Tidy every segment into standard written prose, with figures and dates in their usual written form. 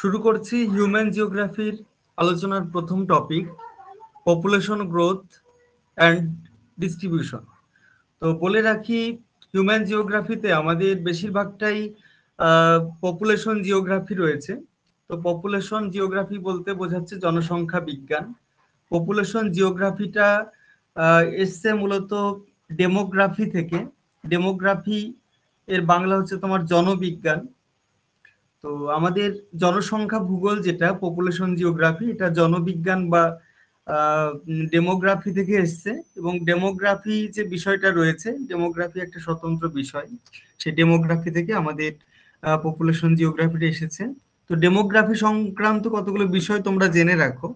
শুরু করছি হিউম্যান জিওগ্রাফির আলোচনার প্রথম topic, population growth and distribution. তো বলে রাখি, হিউম্যান জিওগ্রাফিতে আমাদের বেশিরভাগটাই পপুলেশন জিওগ্রাফি রয়েছে। তো পপুলেশন জিওগ্রাফি বলতে বোঝাচ্ছে জনসংখ্যা বিজ্ঞান। পপুলেশন জিওগ্রাফিটা এসছে মূলত ডেমোগ্রাফি থেকে। ডেমোগ্রাফি এর বাংলা হচ্ছে তোমার জনবিজ্ঞান। তো আমাদের জনসংখ্যা ভূগোল যেটা পপুলেশন জিওগ্রাফি, এটা জনবিজ্ঞান বা ডেমোগ্রাফি থেকে এসছে। এবং ডেমোগ্রাফি যে বিষয়টা রয়েছে, ডেমোগ্রাফি একটা স্বতন্ত্র বিষয়, সেই ডেমোগ্রাফি থেকে আমাদের পপুলেশন জিওগ্রাফিটা এসেছে। তো ডেমোগ্রাফি সংক্রান্ত কতগুলো বিষয় তোমরা জেনে রাখো।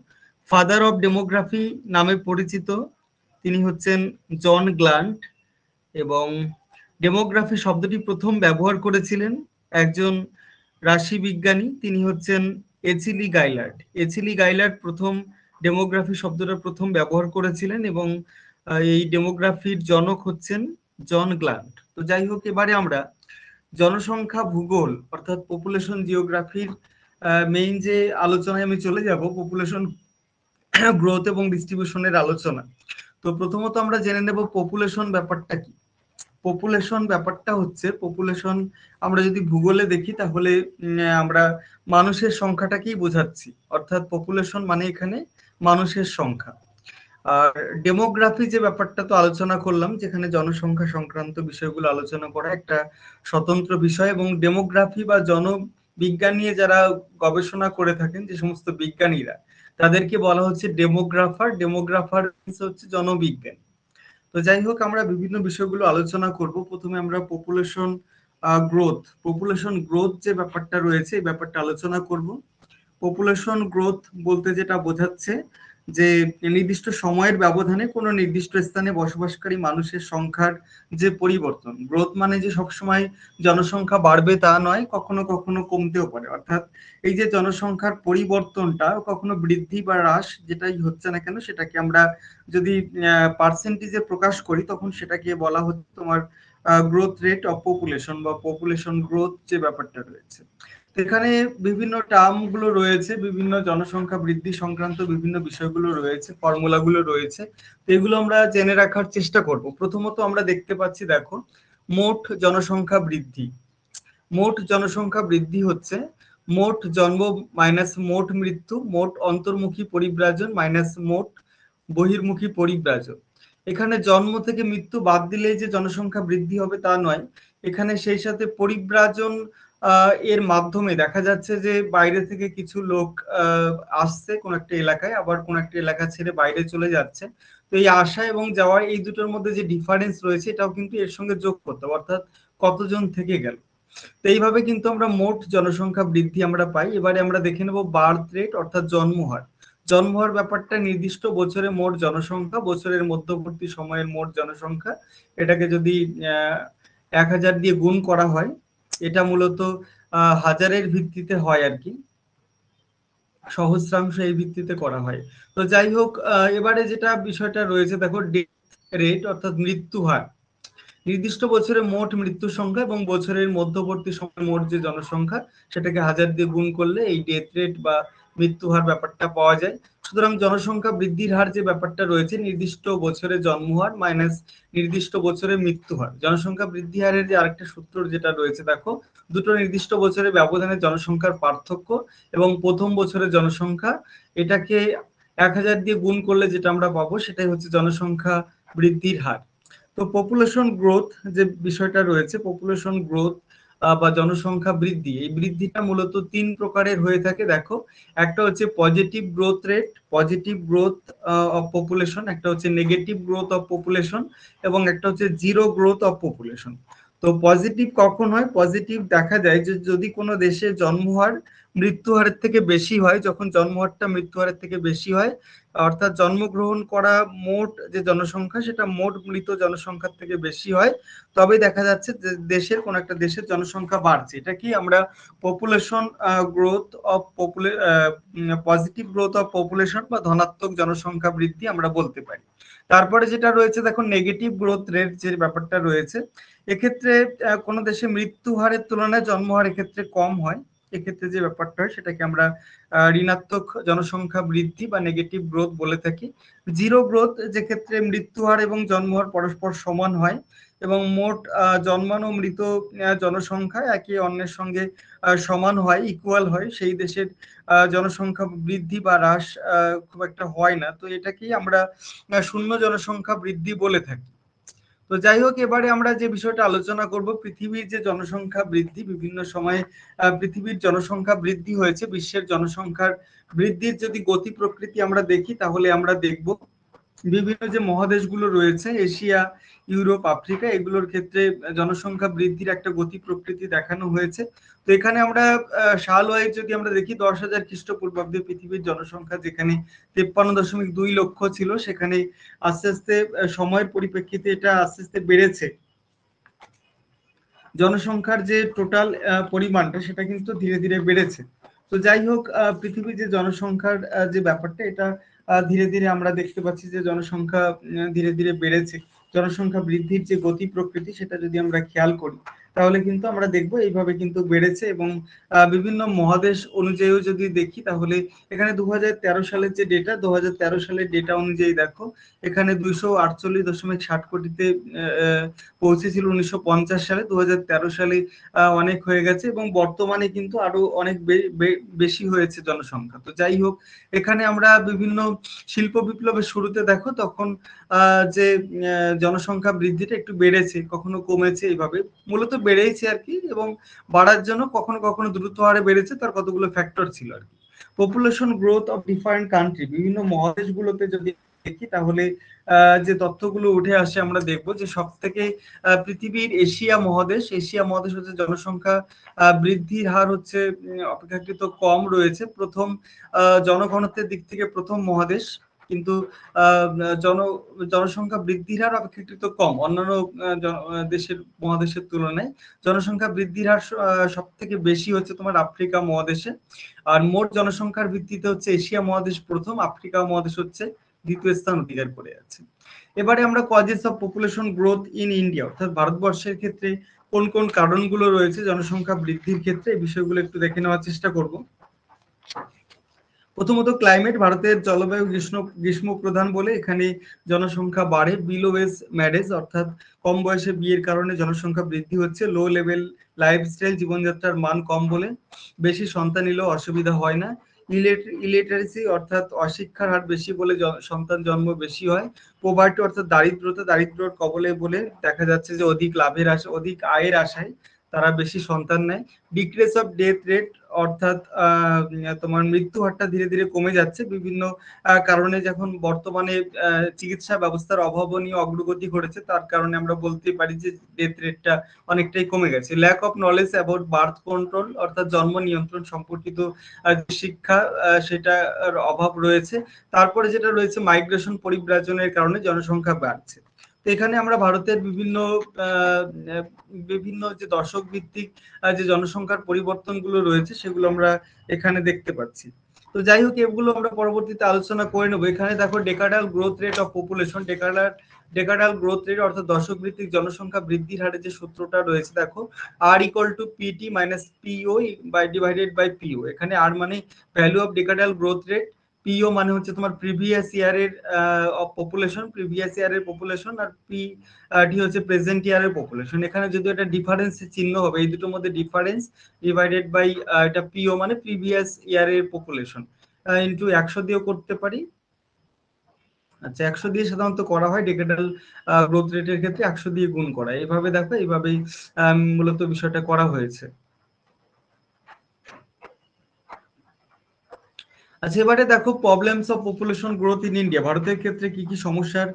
ফাদার অফ ডেমোগ্রাফি নামে পরিচিত তিনি হচ্ছেন জন গ্ল্যান্ট। এবং ডেমোগ্রাফি শব্দটি প্রথম ব্যবহার করেছিলেন একজন রাশিবিজ্ঞানী, তিনি হচ্ছেন এচিলি গাইলার্ড। এচিলি গাইলার্ড প্রথম ডেমোগ্রাফি শব্দটা প্রথম ব্যবহার করেছিলেন এবং এই ডেমোগ্রাফির জনক হচ্ছেন জন গ্ল্যান্ট। তো যাই হোক, এবারে আমরা জনসংখ্যা ভূগোল অর্থাৎ পপুলেশন জিওগ্রাফির মেইন যে আলোচনায় আমি চলে যাব, পপুলেশন গ্রোথ এবং ডিস্ট্রিবিউশনের আলোচনা। তো প্রথমত আমরা জেনে নেব পপুলেশন ব্যাপারটা কি। পপুলেশন ব্যাপারটা হচ্ছে, পপুলেশন আমরা যদি ভূগোলে দেখি তাহলে আমরা মানুষের সংখ্যাটাকেই বোঝাচ্ছি, অর্থাৎ পপুলেশন মানে এখানে মানুষের সংখ্যা। আর ডেমোগ্রাফি যে ব্যাপারটা তো আলোচনা করলাম, যেখানে জনসংখ্যা সংক্রান্ত বিষয়গুলো আলোচনা করা একটা স্বতন্ত্র বিষয়। এবং ডেমোগ্রাফি বা জনবিজ্ঞান নিয়ে যারা গবেষণা করে থাকেন, যে সমস্ত বিজ্ঞানীরা, তাদেরকে বলা হচ্ছে ডেমোগ্রাফার। ডেমোগ্রাফার হচ্ছে জনবিজ্ঞান। তো যাই হোক, আমরা বিভিন্ন বিষয়গুলো আলোচনা করব। প্রথমে আমরা পপুলেশন গ্রোথ যে ব্যাপারটা রয়েছে এই ব্যাপারটা আলোচনা করব। পপুলেশন গ্রোথ বলতে যেটা বোঝাচ্ছে যে নির্দিষ্ট সময়ের ব্যবধানে কোনো নির্দিষ্ট স্থানে বসবাসকারী মানুষের সংখ্যার যে পরিবর্তন। গ্রোথ মানে যে সবসময় জনসংখ্যা বাড়বে তা নয়, কখনো কখনো কমতেও পারে। অর্থাৎ এই যে জনসংখ্যার পরিবর্তনটা কখনো বৃদ্ধি বা হ্রাস যেটাই হচ্ছে না কেন, সেটাকে আমরা যদি পার্সেন্টেজে প্রকাশ করি তখন সেটাকে বলা হচ্ছে তোমার গ্রোথ রেট অফ পপুলেশন বা পপুলেশন গ্রোথ যে ব্যাপারটা রয়েছে। এখানে বিভিন্ন টার্ম গুলো রয়েছে, বিভিন্ন জনসংখ্যা বৃদ্ধি সংক্রান্ত বিভিন্ন বিষয়গুলো রয়েছে, ফর্মুলাগুলো রয়েছে। তো এগুলো আমরা জেনে রাখার চেষ্টা করব। প্রথমত আমরা দেখতে পাচ্ছি, দেখো, মোট জনসংখ্যা বৃদ্ধি। মোট জনসংখ্যা বৃদ্ধি হচ্ছে মোট জন্ম মাইনাস মোট মৃত্যু, মোট অন্তর্মুখী পরিব্রাজন মাইনাস মোট বহির্মুখী পরিব্রাজন। এখানে জন্ম থেকে মৃত্যু বাদ দিলেই যে জনসংখ্যা বৃদ্ধি হবে তা নয়, এখানে সেই সাথে পরিব্রাজন এর মাধ্যমে দেখা যাচ্ছে যে বাইরে থেকে কিছু লোক আসছে কোন একটা এলাকায়, আবার কোন একটা এলাকা ছেড়ে বাইরে চলে যাচ্ছে। তো এই আসা এবং যাওয়া, এই দুটোর মধ্যে যে ডিফারেন্স রয়েছে এটাও কিন্তু এর সঙ্গে যোগ করতে হবে, অর্থাৎ কতজন থেকে গেল। তো এইভাবে কিন্তু আমরা মোট জনসংখ্যা বৃদ্ধি আমরা পাই। এবারে আমরা দেখে নেব বার্থ রেট অর্থাৎ জন্মহার। জন্মহার ব্যাপারটা নির্দিষ্ট বছরে মোট জনসংখ্যা, বছরের মধ্যবর্তী সময়ের মোট জনসংখ্যা, এটাকে যদি 1000 দিয়ে গুণ করা হয়, এটা মূলত হাজারের ভিত্তিতে হয় আর কি, সহস্রাংশ এই ভিত্তিতে করা হয়। তো যাই হোক, এবারে যেটা বিষয়টা রয়েছে, দেখো, ডেথ রেট অর্থাৎ মৃত্যু হার। নির্দিষ্ট বছরে মোট মৃত্যু সংখ্যা এবং বছরের মধ্যবর্তী সময় মোট যে জনসংখ্যা, সেটাকে 1000 দিয়ে গুণ করলে এই ডেথ রেট বা মৃত্যু হার ব্যাপারটা পাওয়া যায়। সুতরাং জনসংখ্যা বৃদ্ধির হার যে ব্যাপারটা রয়েছে, নির্দিষ্ট বছরে জন্ম হার মাইনাস নির্দিষ্ট বছরে মৃত্যু হার। জনসংখ্যা বৃদ্ধি হারের যে আরেকটা সূত্র যেটা রয়েছে, দেখো, দুটো নির্দিষ্ট বছরের ব্যবধানে জনসংখ্যার পার্থক্য এবং প্রথম বছরের জনসংখ্যা, এটাকে 1000 দিয়ে গুণ করলে যেটা আমরা পাবো সেটাই হচ্ছে জনসংখ্যা বৃদ্ধির হার। তো পপুলেশন গ্রোথ যে বিষয়টা রয়েছে, পপুলেশন গ্রোথ বা জনসংখ্যা বৃদ্ধি, এই বৃদ্ধিটা মূলত 3 প্রকারের হয়ে থাকে। দেখো, একটা হচ্ছে positive growth rate, positive growth of population, একটা হচ্ছে নেগেটিভ গ্রোথ অফ পপুলেশন, এবং একটা হচ্ছে জিরো গ্রোথ অফ পপুলেশন। তো পজিটিভ কখন হয়? পজিটিভ দেখা যায় যে যদি কোনো দেশে জন্মহার মৃত্যু হারের থেকে বেশি হয়, যখন জন্মহারটা মৃত্যু হারের থেকে বেশি হয়, অর্থাৎ জন্মগ্রহণ করা মোট যে জনসংখ্যা সেটা মোট মৃত জনসংখ্যার থেকে বেশি হয়, তবে দেখা যাচ্ছে যে দেশের কোন একটা দেশের জনসংখ্যা বাড়ছে। এটা কি আমরা population growth of positive growth of population বা ধনাত্মক জনসংখ্যা বৃদ্ধি আমরা বলতে পারি। তারপরে যেটা রয়েছে, দেখো, নেগেটিভ গ্রোথ রেট যে ব্যাপারটা রয়েছে, এক্ষেত্রে কোনো দেশে মৃত্যু হারের তুলনায় জন্মহার এক্ষেত্রে কম হয় এক্ষেত্রে যে ব্যাপারটা হয় সেটাকে আমরা ঋণাত্মক জনসংখ্যা বৃদ্ধি বা নেগেটিভ গ্রোথ বলে থাকি। জিরো গ্রোথ যে ক্ষেত্রে মৃত্যু হার এবং জন্মহার পরস্পর সমান হয় এবং মোট জন্মানো মৃত জনসংখ্যা একে অন্যের সঙ্গে সমান হয়, ইকুয়াল হয়, সেই দেশের জনসংখ্যা বৃদ্ধি বা হ্রাস খুব একটা হয় না। তো এটাকেই আমরা শূন্য জনসংখ্যা বৃদ্ধি বলে থাকি। তো যাই হোক, এবারে আমরা যে বিষয়টা আলোচনা করব, পৃথিবীর যে জনসংখ্যা বৃদ্ধি, বিভিন্ন সময়ে পৃথিবীর জনসংখ্যা বৃদ্ধি হয়েছে। বিশ্বের জনসংখ্যার বৃদ্ধির যদি গতি প্রকৃতি আমরা দেখি তাহলে আমরা দেখব বিভিন্ন যে মহাদেশগুলো রয়েছে, এশিয়া, ইউরোপ, আফ্রিকা, এগুলোর ক্ষেত্রে জনসংখ্যা বৃদ্ধির একটা গতি প্রকৃতি দেখানো হয়েছে। তো এখানে আমরা সাল ওয়াইজ যদি আমরা দেখি, 10,000 খ্রিস্টপূর্বাব্দে পৃথিবীর জনসংখ্যা যেখানে 53.2 লক্ষ ছিল, সেখানে আস্তে আস্তে সময়ের পরিপ্রেক্ষিতে এটা আস্তে আস্তে বেড়েছে। জনসংখ্যার যে টোটাল পরিমাণটা সেটা কিন্তু ধীরে ধীরে বেড়েছে। তো যাই হোক, পৃথিবীর যে জনসংখ্যার যে ব্যাপারটা, এটা ধীরে ধীরে আমরা দেখতে পাচ্ছি যে জনসংখ্যা ধীরে ধীরে বেড়েছে। জনসংখ্যা বৃদ্ধির যে গতি প্রকৃতি সেটা যদি আমরা খেয়াল করি তাহলে কিন্তু আমরা দেখবো এইভাবে কিন্তু বেড়েছে। এবং বিভিন্ন মহাদেশ অনুযায়ীও যদি দেখি তাহলে এখানে 2013 সালের যে ডেটা, 2013 সালের ডেটা অনুযায়ী দেখো এখানে 248.60 কোটিতে পৌঁছেছিল 1950 সালে। 2013 সালে অনেক হয়ে গেছে এবং বর্তমানে কিন্তু আরো অনেক বেশি হয়েছে জনসংখ্যা। তো যাই হোক, এখানে আমরা বিভিন্ন শিল্প বিপ্লবের শুরুতে দেখো তখন যে জনসংখ্যা বৃদ্ধিটা একটু বেড়েছে, কখনো কমেছে, এইভাবে মূলত বেড়েইছে আর কি। এবং বাড়ার জন্য কখনো কখনো দ্রুত হারে বেড়েছে, তার কতগুলো ফ্যাক্টর ছিল আর কি। Population growth of different country, বিভিন্ন মহাদেশগুলোতে যদি দেখি তাহলে যে তথ্যগুলো উঠে আসে আমরা দেখব যে সব থেকে পৃথিবীর এশিয়া মহাদেশ হচ্ছে জনসংখ্যা বৃদ্ধির হার হচ্ছে অপেক্ষাকৃত কম রয়েছে। প্রথম জনঘনত্বের দিক থেকে প্রথম মহাদেশ, কিন্তু জনসংখ্যা বৃদ্ধির হার অপেক্ষাকৃত কম অন্যান্য দেশের মহাদেশের তুলনায়। জনসংখ্যা বৃদ্ধির হার সব থেকে বেশি হচ্ছে তোমার আফ্রিকা মহাদেশে। আর মোট জনসংখ্যার ভিত্তিতে হচ্ছে এশিয়া মহাদেশ প্রথম, আফ্রিকা মহাদেশ হচ্ছে দ্বিতীয় স্থান অধিকার করে আছে। এবারে আমরা causes of population growth in India, অর্থাৎ ভারতবর্ষের ক্ষেত্রে কোন কোন কারণগুলো রয়েছে জনসংখ্যা বৃদ্ধির ক্ষেত্রে, এই বিষয়গুলো একটু দেখে নেওয়ার চেষ্টা করব। প্রথমত ক্লাইমেট, ভারতের জলবায়ু গ্রীষ্ম প্রধান বলে এখানে জনসংখ্যা বাড়ে। বিলো এজ ম্যারেজ, অর্থাৎ কম বয়সে বিয়ের কারণে জনসংখ্যা বৃদ্ধি হচ্ছে। লো লেভেল লাইফস্টাইল, জীবনযাত্রার মান কম বলে বেশি সন্তান নিলেও অসুবিধা হয় না। ইলিটারেসি, অর্থাৎ অশিক্ষার হার বেশি বলে সন্তান জন্ম বেশি হয়। পোভার্টি, অর্থাৎ দারিদ্র্যর কবলে বলে দেখা যাচ্ছে যে অধিক আয়ের আশায় তারা বেশি সন্তান নেয়। ডিক্রিজ অফ ডেথ রেট, অর্থাৎ তোমার মৃত্যু হারটা ধীরে ধীরে কমে যাচ্ছে বিভিন্ন কারণে। যখন বর্তমানে চিকিৎসা ব্যবস্থার অভাবনীয় অগ্রগতি ঘটেছে, তার কারণে আমরা বলতে পারি যে ডেথ রেটটা অনেকটাই কমে গেছে। Lack of knowledge about birth control, অর্থাৎ জন্ম নিয়ন্ত্রণ সম্পর্কিত শিক্ষা সেটার অভাব রয়েছে। তারপরে যেটা রয়েছে মাইগ্রেশন, পরিব্রাজনের কারণে জনসংখ্যা বাড়ছে। তো এখানে আমরা ভারতের বিভিন্ন যে দশক ভিত্তিক যে জনসংখ্যার পরিবর্তনগুলো রয়েছে সেগুলো আমরা এখানে দেখতে পাচ্ছি। তো যাই হোক, এগুলো আমরা পরবর্তীতে আলোচনা করে নেবো। এখানে দেখো decadal growth rate of population, decadal growth rate অর্থাৎ দশক ভিত্তিক জনসংখ্যা বৃদ্ধির হারে যে সূত্রটা রয়েছে দেখো, R equal to PT minus PO divided by PO. এখানে আর মানে value of decadal growth rate, PO মানে হচ্ছে তোমার প্রিভিয়াস ইয়ারের পপুলেশন, আর পি ডি হচ্ছে প্রেজেন্ট ইয়ারের পপুলেশন। এখানে যদি একটা ডিফারেন্স চিহ্ন হবে, এই দুটোর মধ্যে ডিফারেন্স ডিভাইডেড বাই এটা পিও মানে প্রিভিয়াস ইয়ারের পপুলেশন, ইনটু 100 দিয়েও করতে পারি। আচ্ছা, 100 দিয়ে সাধারণত করা হয় ডেকেডাল গ্রোথ রেটের ক্ষেত্রে, 100 দিয়ে গুণ করা। এইভাবে দেখো, এইভাবেই মূলত বিষয়টা করা হয়েছে। আচ্ছা, এবারে দেখো problems of population growth in India, ভারতের ক্ষেত্রে কি কি সমস্যার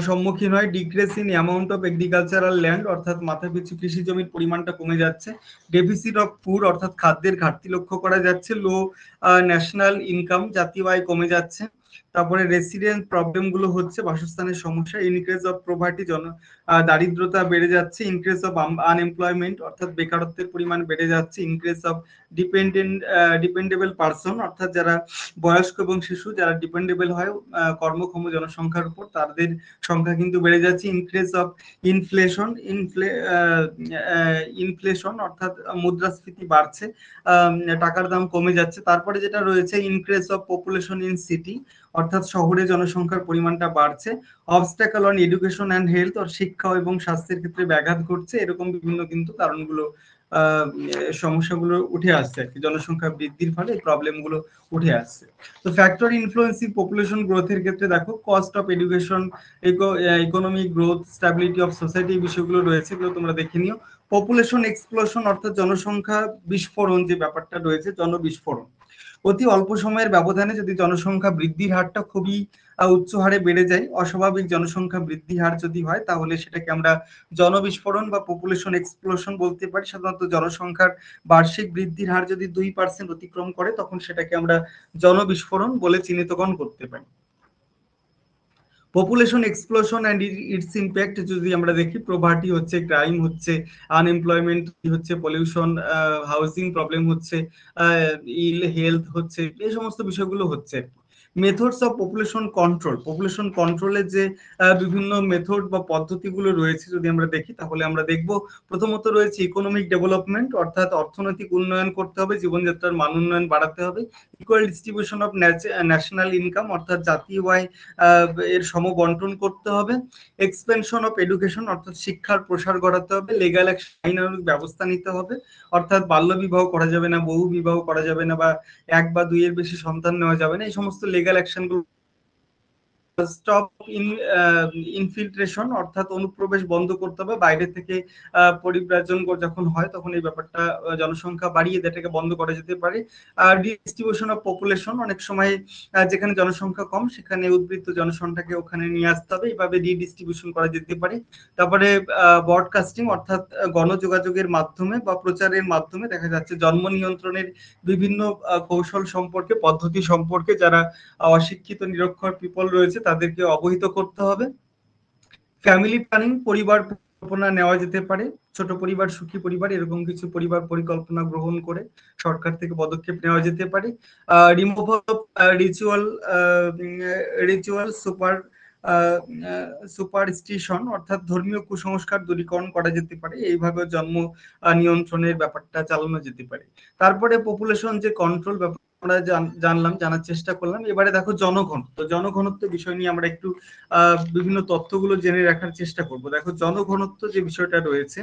সম্মুখীন হয়। Decrease in amount of agricultural land, অর্থাৎ মাথাপিছু কৃষি জমির পরিমাণটা কমে যাচ্ছে। ডেফিসিট অফ ফুড, অর্থাৎ খাদ্যের ঘাটতি লক্ষ্য করা যাচ্ছে। লো ন্যাশনাল ইনকাম, জাতীয় আয় কমে যাচ্ছে। তারপরে রেসিডেন্ট প্রবলেম গুলো হচ্ছে, বাসস্থানের সমস্যা, ইনক্রিজ অফ প্রভার্টি, দারিদ্রতা বেড়ে যাচ্ছে, ইনক্রিজ অফ আনএমপ্লয়মেন্ট অর্থাৎ বেকারত্বের পরিমাণ বেড়ে যাচ্ছে, ইনক্রিজ অফ ডিপেন্ডেবল পার্সন অর্থাৎ যারা বয়স্ক এবং শিশু যারা ডিপেন্ডেবল হয় কর্মক্ষম জনসংখ্যার উপর, তাদের সংখ্যা কিন্তু বেড়ে যাচ্ছে, ইনক্রিজ অফ ইনফ্লেশন ইনফ্লেশন অর্থাৎ মুদ্রাস্ফীতি বাড়ছে, টাকার দাম কমে যাচ্ছে। তারপরে যেটা রয়েছে increase of population in city অর্থাৎ শহরে জনসংখ্যার পরিমাণটা বাড়ছে, obstacle on education and health আর শিক্ষা এবং স্বাস্থ্যের ক্ষেত্রে ব্যাঘাত ঘটছে, এরকম বিভিন্ন কিন্তু কারণগুলো সমস্যাগুলো উঠে আসছে আর কি, জনসংখ্যা বৃদ্ধির ফলে এই প্রবলেমগুলো উঠে আসছে। তো ফ্যাক্টর ইনফ্লুয়েন্সিং পপুলেশন গ্রোথের ক্ষেত্রে দেখো cost of education, economic growth, stability of society, এই বিষয়গুলো রয়েছে, এগুলো তোমরা দেখে নিও। পপুলেশন এক্সপ্লোশন অর্থাৎ জনসংখ্যা বিস্ফোরণ যে ব্যাপারটা রয়েছে, জনবিস্ফোরণ, অতি অল্প সময়ের ব্যবধানে যদি জনসংখ্যা বৃদ্ধির হারটা খুবই উচ্চ হারে বেড়ে যায়, অস্বাভাবিক জনসংখ্যা বৃদ্ধি হার যদি হয়, তাহলে সেটাকে আমরা জনবিস্ফোরণ বা পপুলেশন এক্সপ্লোশন বলতে পারি। সাধারণত জনসংখ্যার বার্ষিক বৃদ্ধির হার যদি 2% অতিক্রম করে, তখন সেটাকে আমরা জনবিস্ফোরণ বলে চিহ্নিতকরণ করতে পারি। Population explosion and it's impact যদি আমরা দেখি, প্রভার্টি হচ্ছে, ক্রাইম হচ্ছে, আনএমপ্লয়মেন্ট হচ্ছে, পলিউশন, হাউজিং প্রবলেম হচ্ছে, ইল হেলথ হচ্ছে, এই সমস্ত বিষয়গুলো হচ্ছে। Methods of population control, population কন্ট্রোলের যে বিভিন্ন মেথড বা পদ্ধতিগুলো রয়েছে যদি আমরা দেখি, তাহলে আমরা দেখব প্রথমত রয়েছে ইকোনমিক ডেভেলপমেন্ট অর্থাৎ অর্থনৈতিক উন্নয়ন করতে হবে, জীবনযাত্রার মান উন্নয়ন বাড়াতে হবে, equal distribution of national income অর্থাৎ জাতীয় আয় এর সমবন্টন করতে হবে, এক্সপেনশন অফ এডুকেশন অর্থাৎ শিক্ষার প্রসার ঘটাতে হবে, লিগ্যাল আইনানুগ ব্যবস্থা নিতে হবে অর্থাৎ বাল্য বিবাহ করা যাবে না, বহু বিবাহ করা যাবে না, বা এক বা দুইয়ের বেশি সন্তান নেওয়া যাবে না, এই সমস্ত লিগ্যাল অ্যাকশন গুলো। স্টপ ইনফিল্ট্রেশন অর্থাৎ অনুপ্রবেশ বন্ধ করতে হবে, বাইরে থেকে পরিব্রাজন যখন হয় তখন এই ব্যাপারটা জনসংখ্যা বাড়িয়ে এটাকে বন্ধ করা যেতে পারে। আর ডিস্ট্রিবিউশন অফ পপুলেশন, অনেক সময় যেখানে জনসংখ্যা কম সেখানে উদ্বৃত্ত জনসংখ্যাকে ওখানে নিয়ে আসতে হবে, এইভাবে রিডিস্ট্রিবিউশন করা যেতে পারে। তারপরে ব্রডকাস্টিং অর্থাৎ গণযোগাযোগের মাধ্যমে বা প্রচারের মাধ্যমে দেখা যাচ্ছে জন্ম নিয়ন্ত্রণের বিভিন্ন কৌশল সম্পর্কে, পদ্ধতি সম্পর্কে যারা অশিক্ষিত নিরক্ষর পিপল রয়েছে তাদেরকে অবহিত করতে হবে। ফ্যামিলি প্ল্যানিং, পরিবার পরিকল্পনা নেওয়া যেতে পারে, ছোট পরিবার সুখী পরিবার, এরকম কিছু পরিবার পরিকল্পনা গ্রহণ করে সরকার থেকে পদক্ষেপ নেওয়া যেতে পারে। Removal of ritual ritual superstition অর্থাৎ ধর্মীয় কুসংস্কার দূরীকরণ করা যেতে পারে, এইভাবে জন্ম নিয়ন্ত্রণের ব্যাপারটা চালানো যেতে পারে। তারপরে পপুলেশন যে কন্ট্রোল ব্যাপার আমরা জানলাম, জানার চেষ্টা করলাম। এবারে দেখো জনঘনত্ব, জনঘনত্ব বিষয় নিয়ে আমরা একটু বিভিন্ন তথ্যগুলো জেনে রাখার চেষ্টা করব। দেখো জনঘনত্ব যে বিষয়টা রয়েছে,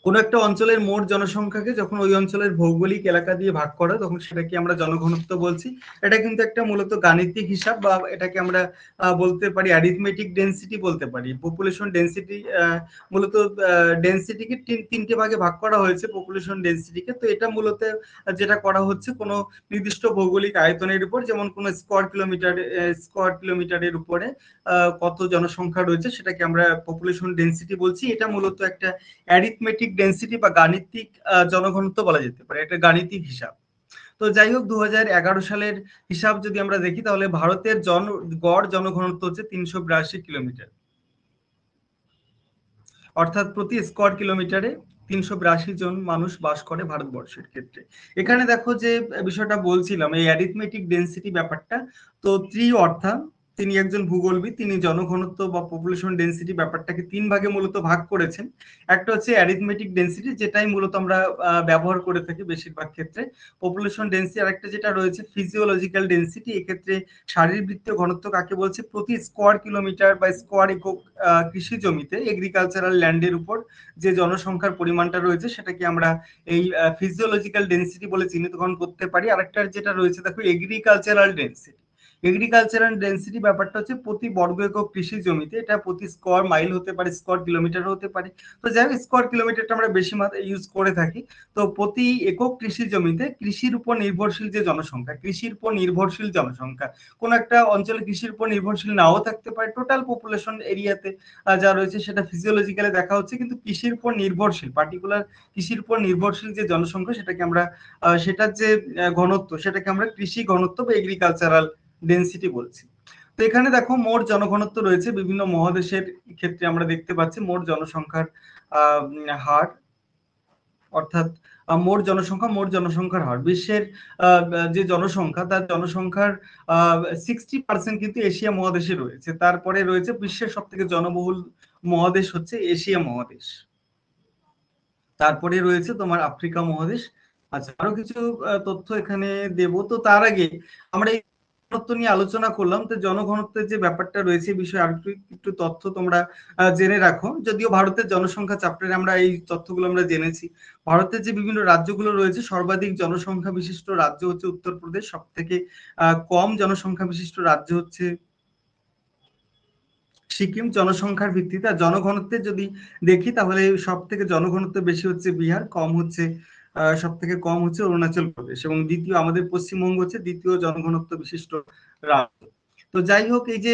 কোন একটা অঞ্চলের মোট জনসংখ্যাকে যখন ওই অঞ্চলের ভৌগোলিক এলাকা দিয়ে ভাগ করা, তখন সেটাকে আমরা জনঘনত্ব বলছি। এটা কিন্তু একটা মূলত গাণিতিক হিসাব, বা এটাকে আমরা বলতে পারি অ্যারিথমেটিক ডেন্সিটি বলতে পারি। পপুলেশন ডেন্সিটি মূলত ডেন্সিটিকে তিনটে ভাগে ভাগ করা হয়েছে, পপুলেশন ডেন্সিটিকে। তো এটা মূলত যেটা করা হচ্ছে কোনো নির্দিষ্ট ভৌগোলিক আয়তনের উপর, যেমন কোনো স্কোয়ার কিলোমিটারের উপরে কত জনসংখ্যা রয়েছে, সেটাকে আমরা পপুলেশন ডেন্সিটি বলছি। এটা মূলত একটা অ্যারিথমেটিক ডেন্সিটি বা গাণিতিক জনঘনত্ব বলা যেতে পারে, এটা গাণিতিক হিসাব। তো যাই হোক, 2011 সালের হিসাব যদি আমরা দেখি, তাহলে ভারতের গড় জনঘনত্ব হচ্ছে 382 কিলোমিটার, অর্থাৎ প্রতি স্কোয়ার কিলোমিটারে 382 জন মানুষ বাস করে ভারতবর্ষের ক্ষেত্রে। এখানে দেখো যে বিষয়টা বলছিলাম, এই অ্যারিথমেটিক ডেন্সিটি ব্যাপারটা, তো অর্থা তিনি একজন ভূগোলবিদ, তিনি জনঘনত্ব বা পপুলেশন ডেন্সিটি ব্যাপারটাকে তিন ভাগে মূলত ভাগ করেছেন। একটা হচ্ছে অ্যারিথমেটিক ডেন্সিটি, যেটাই মূলত আমরা ব্যবহার করে থাকি বেশিরভাগ ক্ষেত্রে, পপুলেশন ডেন্সিটি। আর একটা যেটা রয়েছে ফিজিওলজিক্যাল ডেন্সিটি, এক্ষেত্রে শারীরবৃত্তীয় ঘনত্ব কাকে বলছে, প্রতি স্কোয়ার কিলোমিটার বা স্কোয়ার একক কৃষি জমিতে, এগ্রিকালচারাল ল্যান্ডের উপর যে জনসংখ্যার পরিমাণটা রয়েছে, সেটাকে আমরা এই ফিজিওলজিক্যাল ডেন্সিটি বলে চিহ্নিতকরণ করতে পারি। আরেকটা যেটা রয়েছে দেখো এগ্রিকালচারাল ডেন্সিটি, এগ্রিকালচারাল ডেন্সিটি ব্যাপারটা হচ্ছে প্রতি বর্গ একক কৃষি জমিতে, এটা প্রতি স্কোয়ার মাইল হতে পারে, স্কোয়ার কিলোমিটার হতে পারে। তো যাই হোক, স্কোয়ার কিলোমিটারটা আমরা বেশি মাত্রায় ইউজ করে থাকি। তো প্রতি একক কৃষি জমিতে কৃষির উপর নির্ভরশীল যে জনসংখ্যা, কৃষির উপর নির্ভরশীল জনসংখ্যা, কোন একটা অঞ্চলে কৃষির উপর নির্ভরশীল নাও থাকতে পারে, টোটাল পপুলেশন এরিয়াতে যা রয়েছে সেটা ফিজিওলজিক্যালি দেখা হচ্ছে, কিন্তু কৃষির উপর নির্ভরশীল, পার্টিকুলার কৃষির উপর নির্ভরশীল যে জনসংখ্যা, সেটাকে আমরা সেটার যে ঘনত্ব, সেটাকে আমরা কৃষি ঘনত্ব বা এগ্রিকালচারাল ডেনসিটি বলছি। তো এখানে দেখো মোট জনঘনত্ব রয়েছে বিভিন্ন মহাদেশের ক্ষেত্রে আমরা দেখতে পাচ্ছি মোট জনসংখ্যার হার, অর্থাৎ মোট জনসংখ্যার হার বিশ্বের যে জনসংখ্যা তার জনসংখ্যার 60% কিন্তু এশিয়া মহাদেশে রয়েছে। তারপরে রয়েছে বিশ্বের সব থেকে জনবহুল মহাদেশ হচ্ছে এশিয়া মহাদেশ, তারপরে রয়েছে তোমার আফ্রিকা মহাদেশ। আচ্ছা, আরো কিছু তথ্য এখানে দেব। তো তার আগে আমরা এই ঘনত্ব নিয়ে আলোচনা করলাম, তো জনঘনত্বের যে ব্যাপারটা রয়েছে এই বিষয়ে আর একটু তথ্য তোমরা জেনে রাখো। যদিও ভারতের জনসংখ্যা চ্যাপ্টারে আমরা এই তথ্যগুলো আমরা জেনেছি। ভারতের যে বিভিন্ন রাজ্যগুলো রয়েছে, সর্বাধিক জনসংখ্যা বিশিষ্ট রাজ্য হচ্ছে উত্তরপ্রদেশ, সব থেকে কম জনসংখ্যা বিশিষ্ট রাজ্য হচ্ছে সিকিম জনসংখ্যার ভিত্তিতে। আর জনঘনত্বের যদি দেখি তাহলে সব থেকে জনঘনত্ব বেশি হচ্ছে বিহার, কম হচ্ছে সব থেকে কম হচ্ছে অরুণাচল প্রদেশ, এবং দ্বিতীয় আমাদের পশ্চিমবঙ্গ হচ্ছে দ্বিতীয় জনঘনত্ব বিশিষ্ট রাজ্য। তো যাই হোক, এই যে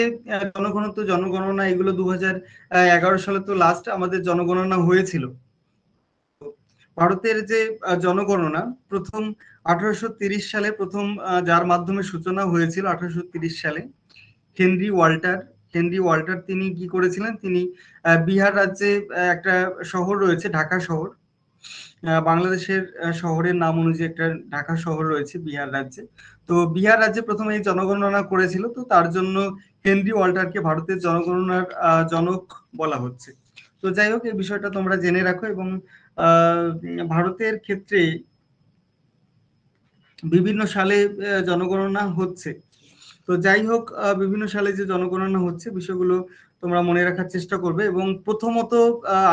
জনঘনত্ব জনগণনা এগুলো 2011 সালে তো লাস্ট আমাদের জনগণনা হয়েছিল। ভারতের যে জনগণনা প্রথম 1830 সালে প্রথম যার মাধ্যমে সূচনা হয়েছিল 1830 সালে হেনরি ওয়াল্টার তিনি কি করেছিলেন, তিনি বিহার রাজ্যে একটা শহর রয়েছে ঢাকা শহর, বাংলাদেশের শহরের নাম অনুযায়ী একটা ঢাকা শহর রয়েছে বিহার রাজ্যে। তো বিহার রাজ্যে প্রথমে এই জনগণনা করেছিল, তো তার জন্য হেনরি ওয়াল্টারকে ভারতের জনগণনার জনক বলা হচ্ছে। তো যাই হোক, এই বিষয়টা তোমরা জেনে রাখো। এবং ভারতের ক্ষেত্রে বিভিন্ন সালে জনগণনা হচ্ছে। তো যাই হোক, বিভিন্ন সালে যে জনগণনা হচ্ছে বিষয়গুলো তোমরা মনে রাখার চেষ্টা করবে। এবং প্রথমত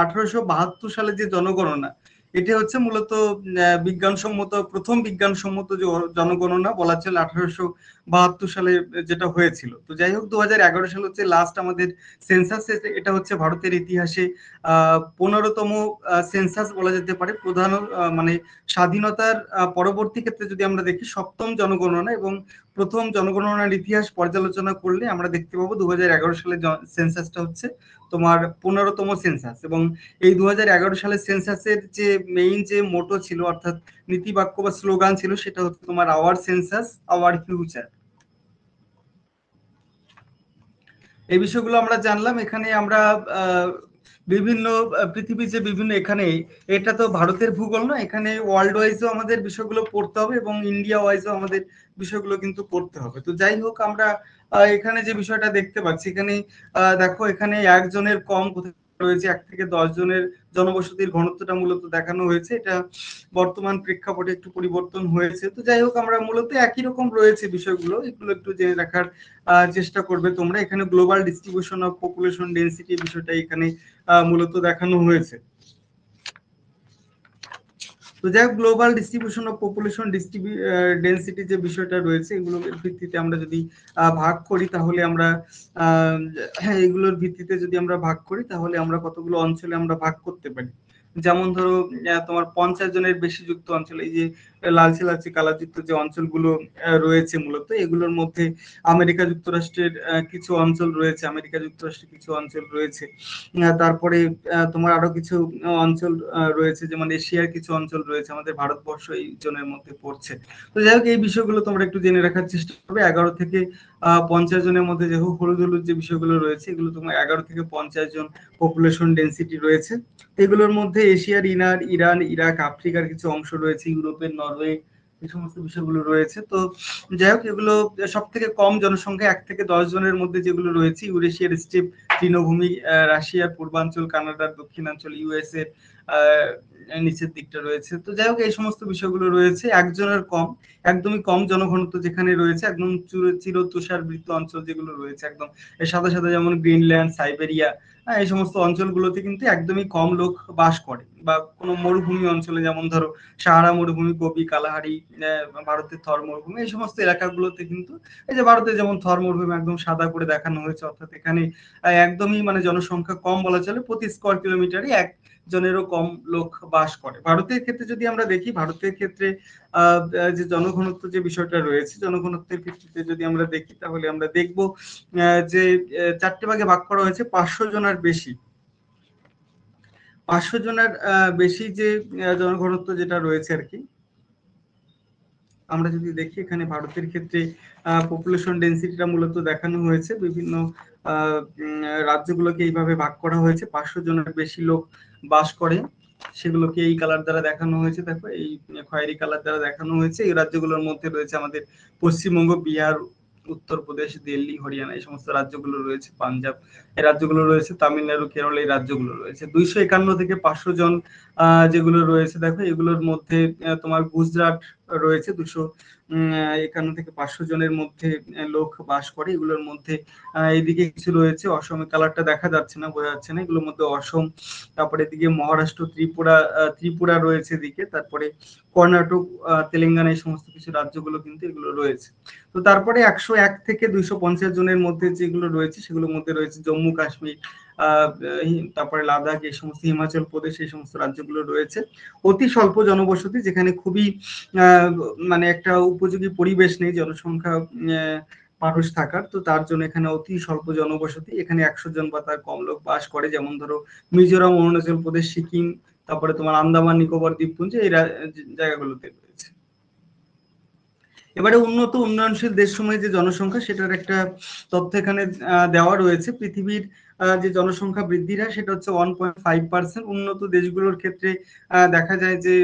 1872 সালে যে জনগণনা, এটা হচ্ছে মূলত প্রথম বিজ্ঞানসম্মত যে জনগণনা বলা চলে 1872 সালে যেটা হয়েছিল। তো যাই হোক, 2011 সাল হচ্ছে লাস্ট আমাদের সেন্সাস। এটা হচ্ছে ভারতের ইতিহাসে 15তম সেন্সাস বলা যেতে পারে। প্রধান মানে স্বাধীনতার পরবর্তী ক্ষেত্রে যদি আমরা দেখি 7ম জনগণনা, এবং প্রথম জনগণনার ইতিহাস পর্যালোচনা করলে আমরা দেখতে পাবো 2011 সালের সেন্সাসটা হচ্ছে তোমার 15তম সেন্সাস। এবং এই 2011 সালের সেন্সাসের যে মেইন যে মোটো ছিল, অর্থাৎ নীতিবাক্য বা স্লোগান ছিল, সেটা হচ্ছে তোমার আওয়ার সেন্সাস আওয়ার ফিউচার। এই বিষয়গুলো আমরা জানলাম। এখানে আমরা বিভিন্ন পৃথিবীর যে বিভিন্ন এখানে, এটা তো ভারতের ভূগোল না, এখানে ওয়ার্ল্ড ওয়াইজও আমাদের বিষয়গুলো পড়তে হবে এবং ইন্ডিয়া ওয়াইজও আমাদের বিষয়গুলো কিন্তু পড়তে হবে। তো যাই হোক, আমরা এখানে যে বিষয়টা দেখতে পাচ্ছি, এখানে দেখো এখানে একজনের কম কোথায় রয়েছে, 1 থেকে 10 জনের জনবসতির ঘনত্বটা মূলত দেখানো হয়েছে। এটা বর্তমান প্রেক্ষাপটে একটু পরিবর্তন হয়েছে। তো যাই হোক, আমরা মূলত একই রকম রয়েছে বিষয়গুলো, এগুলো একটু জেনে রাখার চেষ্টা করবে তোমরা। এখানে global distribution of population density বিষয়টা এখানে মূলত দেখানো হয়েছে। তো যাই হোক, global distribution of population density যে বিষয়টা রয়েছে, এগুলোর ভিত্তিতে আমরা যদি ভাগ করি তাহলে আমরা এগুলোর ভিত্তিতে যদি আমরা ভাগ করি তাহলে আমরা কতগুলো অঞ্চলে আমরা ভাগ করতে পারি। যেমন ধরো তোমার 50 জনের বেশি যুক্ত অঞ্চল, এই যে লালচে লালচে কালারযুক্ত যে অঞ্চলগুলো রয়েছে মূলত, এগুলোর মধ্যে আমেরিকা যুক্তরাষ্ট্রের কিছু অঞ্চল রয়েছে, আমেরিকা যুক্তরাষ্ট্রের কিছু অঞ্চল রয়েছে। তারপরে তোমার আরো কিছু অঞ্চল রয়েছে, যেমন এশিয়ার কিছু অঞ্চল রয়েছে, আমাদের ভারতবর্ষ এই জনের মধ্যে পড়ছে। তো যাই হোক, এই বিষয়গুলো তোমরা একটু জেনে রাখার চেষ্টা করবে। 11 থেকে 50 জনের মধ্যে যে হলুদ হলুদ যে বিষয়গুলো রয়েছে, এগুলো তোমার 11 থেকে 50 জন পপুলেশন ডেনসিটি রয়েছে। এগুলোর মধ্যে এশিয়ার ইরান, ইরাক, আফ্রিকার কিছু অংশ রয়েছে, ইউরোপের নরওয়ে, এই সমস্ত বিষয়গুলো রয়েছে। তো যাই হোক, এগুলো সব থেকে কম জনসংখ্যা 1 থেকে 10 জনের মধ্যে যেগুলো রয়েছে, ইউরেশিয়ার স্টিপ তৃণভূমি, রাশিয়ার পূর্বাঞ্চল, কানাডার দক্ষিণাঞ্চল, ইউএস এর নিচের দিকটা রয়েছে। তো যাই হোক, এই সমস্ত বিষয়গুলো রয়েছে। একজনের কম, একদমই কম জনঘনত্ব যেখানে রয়েছে, একদম চির তুষারবৃত অঞ্চল যেগুলো রয়েছে, একদম সাদা সাদা, যেমন গ্রিনল্যান্ড, সাইবেরিয়া, এই সমস্ত অঞ্চলগুলোতে কিন্তু একদমই কম লোক বাস করে। বা কোনো মরুভূমি অঞ্চলে, যেমন ধরো সাহারা মরুভূমি, গোবি, কালাহারি, ভারতের থর মরুভূমি, এই সমস্ত এলাকাগুলোতে কিন্তু এই যে ভারতের যেমন থর মরুভূমি একদম সাদা করে দেখানো হয়েছে, অর্থাৎ এখানে একদমই মানে জনসংখ্যা কম বলা চলে, প্রতি স্কয়ার কিলোমিটারে একজনেরও কম লোক বাস করে। ভারতের ক্ষেত্রে যদি আমরা দেখি, ভারতের ক্ষেত্রে যে জনঘনত্ব যে বিষয়টা রয়েছে, জনঘনত্বের ভিত্তিতে যদি আমরা দেখি তাহলে আমরা দেখব যে 4টে ভাগে ভাগ করা হয়েছে। 500 জনের বেশি, 500 জনের বেশি যে জনঘনত্ব যেটা রয়েছে আর কি, আমরা যদি দেখি এখানে ভারতের ক্ষেত্রে পপুলেশন ডেন্সিটিটা মূলত দেখানো হয়েছে, বিভিন্ন রাজ্যগুলোকে এইভাবে ভাগ করা হয়েছে, 500 জনের বেশি লোক বাস করে, সেগুলোকে এই কালার দ্বারা দেখানো হয়েছে। দেখো এই খয়েরি কালার দ্বারা দেখানো হয়েছে। এই রাজ্যগুলোর মধ্যে রয়েছে আমাদের পশ্চিমবঙ্গ, বিহার, উত্তরপ্রদেশ, দিল্লি, হরিয়ানা, এই সমস্ত রাজ্যগুলো রয়েছে, পাঞ্জাব এই রাজ্যগুলো রয়েছে, তামিলনাড়ু, কেরল এই রাজ্যগুলো রয়েছে। 251 থেকে 500 জন যেগুলো রয়েছে, দেখো এগুলোর মধ্যে তোমার গুজরাট রয়েছে, 251 থেকে 500 জনের মধ্যে লোক বাস করে। এগুলোর মধ্যে এইদিকে কিছু রয়েছে, অসমের কালারটা দেখা যাচ্ছে না, বোঝা যাচ্ছে না, এগুলোর মধ্যে অসম, তারপরে এদিকে মহারাষ্ট্র, ত্রিপুরা রয়েছে এদিকে, তারপরে কর্ণাটক, তেলেঙ্গানা, এই সমস্ত কিছু রাজ্যগুলো কিন্তু এগুলো রয়েছে। তো তারপরে 101 থেকে 250 জনের মধ্যে যেগুলো রয়েছে সেগুলোর মধ্যে রয়েছে জম্মু কাশ্মীর, তারপরে লাদাখ, এই সমস্ত, হিমাচল প্রদেশ, এই সমস্ত রাজ্যগুলো রয়েছে। অতি স্বল্প জনবসতি, যেখানে খুবই মানে একটা উপযোগী পরিবেশ নেই জনসংখ্যা মানুষ থাকার, তো তার জন্য এখানে অতি স্বল্প জনবসতি, এখানে 100 জন বা তার কম লোক বাস করে। যেমন ধরো মিজোরাম, অরুণাচল প্রদেশ, সিকিম, তারপরে তোমার আন্দামান নিকোবর দ্বীপপুঞ্জ, এই জায়গাগুলোতে রয়েছে। এবারে উন্নত উন্নয়নশীল দেশসমূহে যে জনসংখ্যা, সেটার একটা তথ্য এখানে দেওয়া রয়েছে। পৃথিবীর যে জনসংখ্যা বৃদ্ধির হার, সেটা হচ্ছে 1.5%। উন্নত দেশগুলোর ক্ষেত্রে দেখা যায় যে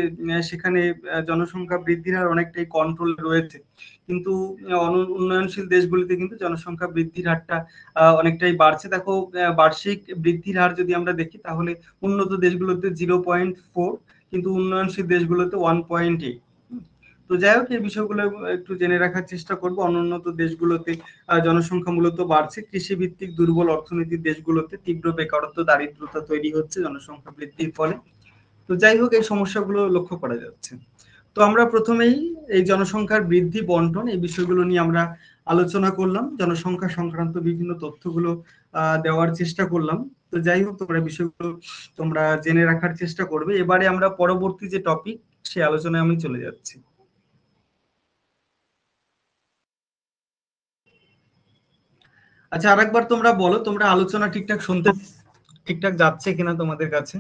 সেখানে জনসংখ্যা বৃদ্ধির হার অনেকটাই কন্ট্রোল রয়েছে, কিন্তু উন্নয়নশীল দেশগুলিতে কিন্তু জনসংখ্যা বৃদ্ধির হারটা অনেকটাই বাড়ছে। দেখো বার্ষিক বৃদ্ধির হার যদি আমরা দেখি, তাহলে উন্নত দেশগুলোতে 0.4, কিন্তু উন্নয়নশীল দেশগুলোতে 1.8। তো যাই হোক, এই বিষয়গুলো একটু জেনে রাখার চেষ্টা করবো। অনুন্নত দেশগুলোতে জনসংখ্যা মূলত বাড়ছে, কৃষিভিত্তিক দুর্বল অর্থনীতির দেশগুলোতে তীব্র বেকারত্ব, দারিদ্রতা তৈরি হচ্ছে জনসংখ্যা বৃদ্ধির ফলে। তো যাই হোক, এই সমস্যাগুলো লক্ষ্য করা যাচ্ছে। তো আমরা প্রথমেই এই জনসংখ্যার বৃদ্ধি, বন্টন, এই বিষয়গুলো নিয়ে আমরা আলোচনা করলাম, জনসংখ্যা সংক্রান্ত বিভিন্ন তথ্যগুলো দেওয়ার চেষ্টা করলাম। তো যাই হোক, তোমরা বিষয়গুলো তোমরা জেনে রাখার চেষ্টা করবে। এবারে আমরা পরবর্তী যে টপিক, সে আলোচনায় আমি চলে যাচ্ছি। আচ্ছা, আরেকবার তোমরা বলো, তোমরা আলোচনা ঠিকঠাক শুনতে, ঠিকঠাক যাচ্ছে কিনা তোমাদের কাছে?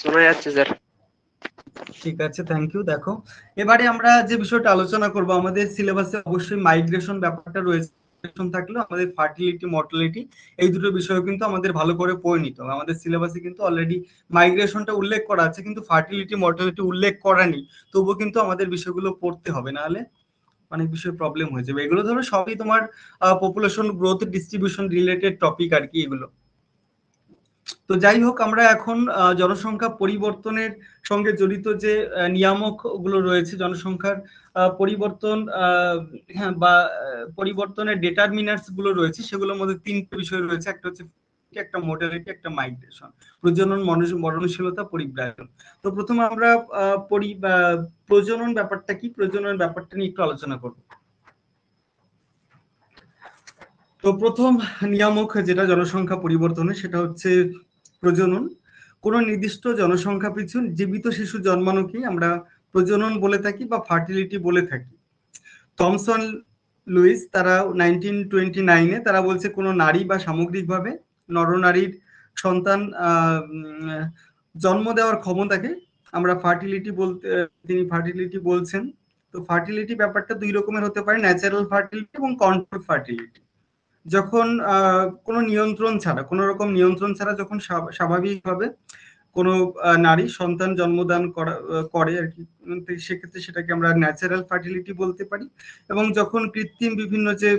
শোনা যাচ্ছে স্যার। ঠিক আছে, থ্যাংক ইউ। দেখো, এবারে আমরা যে বিষয়টা আলোচনা করব, আমাদের সিলেবাসে অবশ্যই মাইগ্রেশন ব্যাপারটা রয়েছে, থাকলেও আমাদের ফার্টিলিটি, মর্টালিটি, এই দুটো বিষয় কিন্তু আমাদের ভালো করে পড়ে নিতে হবে। আমাদের সিলেবাসে কিন্তু অলরেডি মাইগ্রেশনটা উল্লেখ করা আছে, কিন্তু ফার্টিলিটি, মর্টালিটি উল্লেখ করা নেই, তবুও কিন্তু আমাদের বিষয়গুলো পড়তে হবে, নাহলে অনেক বিষয় প্রবলেম হয়ে যাবে। এগুলো ধরো সবই তোমার population growth, distribution related topic আর কি এগুলো। তো যাই হোক, আমরা এখন জনসংখ্যা পরিবর্তনের সঙ্গে জড়িত যে নিয়ামক গুলো রয়েছে, জনসংখ্যার পরিবর্তন, হ্যাঁ, বা পরিবর্তনের ডেটারমিনার্স গুলো রয়েছে, সেগুলোর মধ্যে তিনটে বিষয় রয়েছে। একটা হচ্ছে একটা মোর্টালিটি, একটা মাইগ্রেশন, প্রজনন, মরণশীলতা, পরিব্রাজন। তো প্রথমে আমরা প্রজনন ব্যাপারটা কি, প্রজনন ব্যাপারটা নিয়ে একটু আলোচনা করব। তো প্রথম নিয়ামক যেটা জনসংখ্যা পরিবর্তনে, সেটা হচ্ছে প্রজনন। কোন নির্দিষ্ট জনসংখ্যা পিছু জীবিত শিশু জন্মানোকেই আমরা প্রজনন বলে থাকি বা ফার্টিলিটি বলে থাকি। থমসন লুইস তারা 1929-এ তারা বলছে, কোনো নারী বা সামগ্রিকভাবে নরনারীর সন্তান জন্ম দেওয়ার ক্ষমতাকে আমরা ফার্টিলিটি বলতে, তিনি ফার্টিলিটি বলছেন। তো ফার্টিলিটি ব্যাপারটা দুই রকমের হতে পারে, ন্যাচারাল ফার্টিলিটি এবং কন্ট্রোল ফার্টিলিটি। যখন কোনো নিয়ন্ত্রণ ছাড়া, কোনো রকম নিয়ন্ত্রণ ছাড়া যখন স্বাভাবিকভাবে কোনো নারী সন্তান জন্মদান করে আর কি, সেক্ষেত্রে সেটাকে আমরা ন্যাচারাল ফার্টিলিটি বলতে পারি। এবং যখন কৃত্রিম বিভিন্ন যে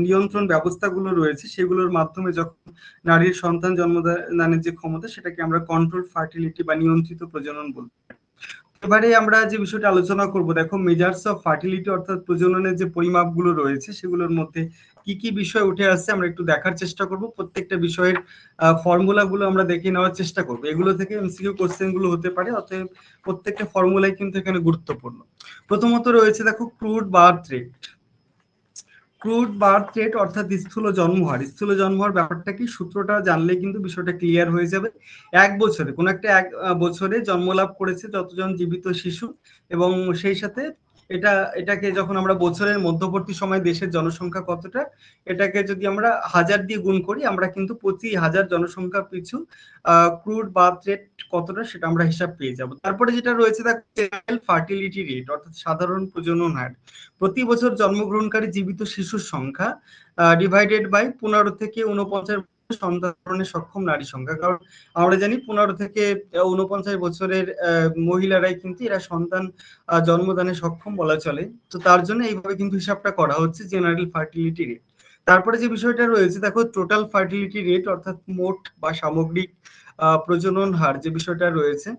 নিয়ন্ত্রণ ব্যবস্থাগুলো রয়েছে, সেগুলোর মাধ্যমে যখন নারীর সন্তান জন্মদানের যে ক্ষমতা, সেটাকে আমরা কন্ট্রোল ফার্টিলিটি বা নিয়ন্ত্রিত প্রজনন বলতে পারি। এবারে আমরা যে বিষয়টা আলোচনা করব, দেখো মেজার্স অফ ফার্টিলিটি, অর্থাৎ প্রজননের যে পরিমাপগুলো রয়েছে, সেগুলোর মধ্যে কি কি বিষয় উঠে আসছে আমরা একটু দেখার চেষ্টা করব। প্রত্যেকটা বিষয়ের ফর্মুলাগুলো আমরা দেখে নেওয়ার চেষ্টা করব। এগুলো থেকে এমসিকিউ কোশ্চেন গুলো হতে পারে, অতএব প্রত্যেকটা ফর্মুলাই কিন্তু এখানে গুরুত্বপূর্ণ। প্রথমত রয়েছে দেখো crude birth rate. Crude birth rate অর্থাৎ স্থূল জন্মহার। স্থূল জন্মহার ব্যাপারটা কি, সূত্রটা জানলে কিন্তু বিষয়টা ক্লিয়ার হয়ে যাবে। এক বছরে জন্মলাভ করেছে যতজন জীবিত শিশু, এবং সেই সাথে এটাকে যখন আমরা বছরের মধ্যবর্তী সময় দেশের জনসংখ্যা কতটা, এটাকে যদি আমরা 1000 দিয়ে গুণ করি, আমরা কিন্তু প্রতি 1000 জনসংখ্যা পিছু ক্রুড বার্থ রেট কতটা সেটা আমরা হিসাব পেয়ে যাব। তারপরে যেটা রয়েছে ফার্টিলিটি রেট অর্থাৎ সাধারণ প্রজনন হার। প্রতি বছর জন্মগ্রহণকারী জীবিত শিশুর সংখ্যা ডিভাইডেড বাই 15 থেকে 49 সন্তান ধারণে সক্ষম নারী সংখ্যা। কারণ আমরা জানি 15 থেকে 49 বছরের মহিলারাই কিন্তু এরা সন্তান জন্মদানে সক্ষম বলা চলে। তো তার জন্য এইভাবে কিন্তু হিসাবটা করা হচ্ছে জেনারেল ফার্টিলিটি রেট। তারপরে যে বিষয়টা রয়েছে দেখো টোটাল ফার্টিলিটি রেট অর্থাৎ মোট বা সামগ্রিক প্রজনন হার যে বিষয়টা রয়েছে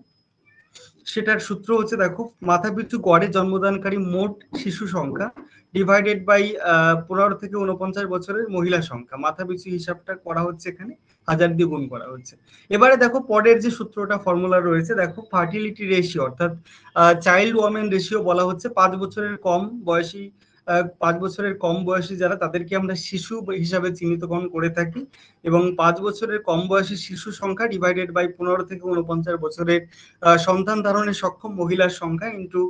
সেটার সূত্র হচ্ছে দেখো মাথাপিছু গড়ে জন্মদানকারী মোট শিশু সংখ্যা ডিভাইডেড বাই 15 থেকে 49 বছরের মহিলা সংখ্যা। মাথাপিছু হিসাবটা করা হচ্ছে এখানে 1000 দিয়ে গুণ করা হচ্ছে। এবারে দেখো পরের যে সূত্রটা ফর্মুলা রয়েছে দেখো ফার্টিলিটি রেশিও অর্থাৎ চাইল্ড ওয়ামেন রেশিও বলা হচ্ছে 5 বছরের কম বয়সী 5 বছরের কম বয়সী যারা তাদেরকে আমরা শিশু হিসাবে চিহ্নিতকরণ করে থাকি এবং 5 বছরের কম বয়সী শিশু সংখ্যা ডিভাইডেড বাই 15 থেকে 49 বছরের সন্তান ধারণে সক্ষম মহিলার সংখ্যা ইন্টু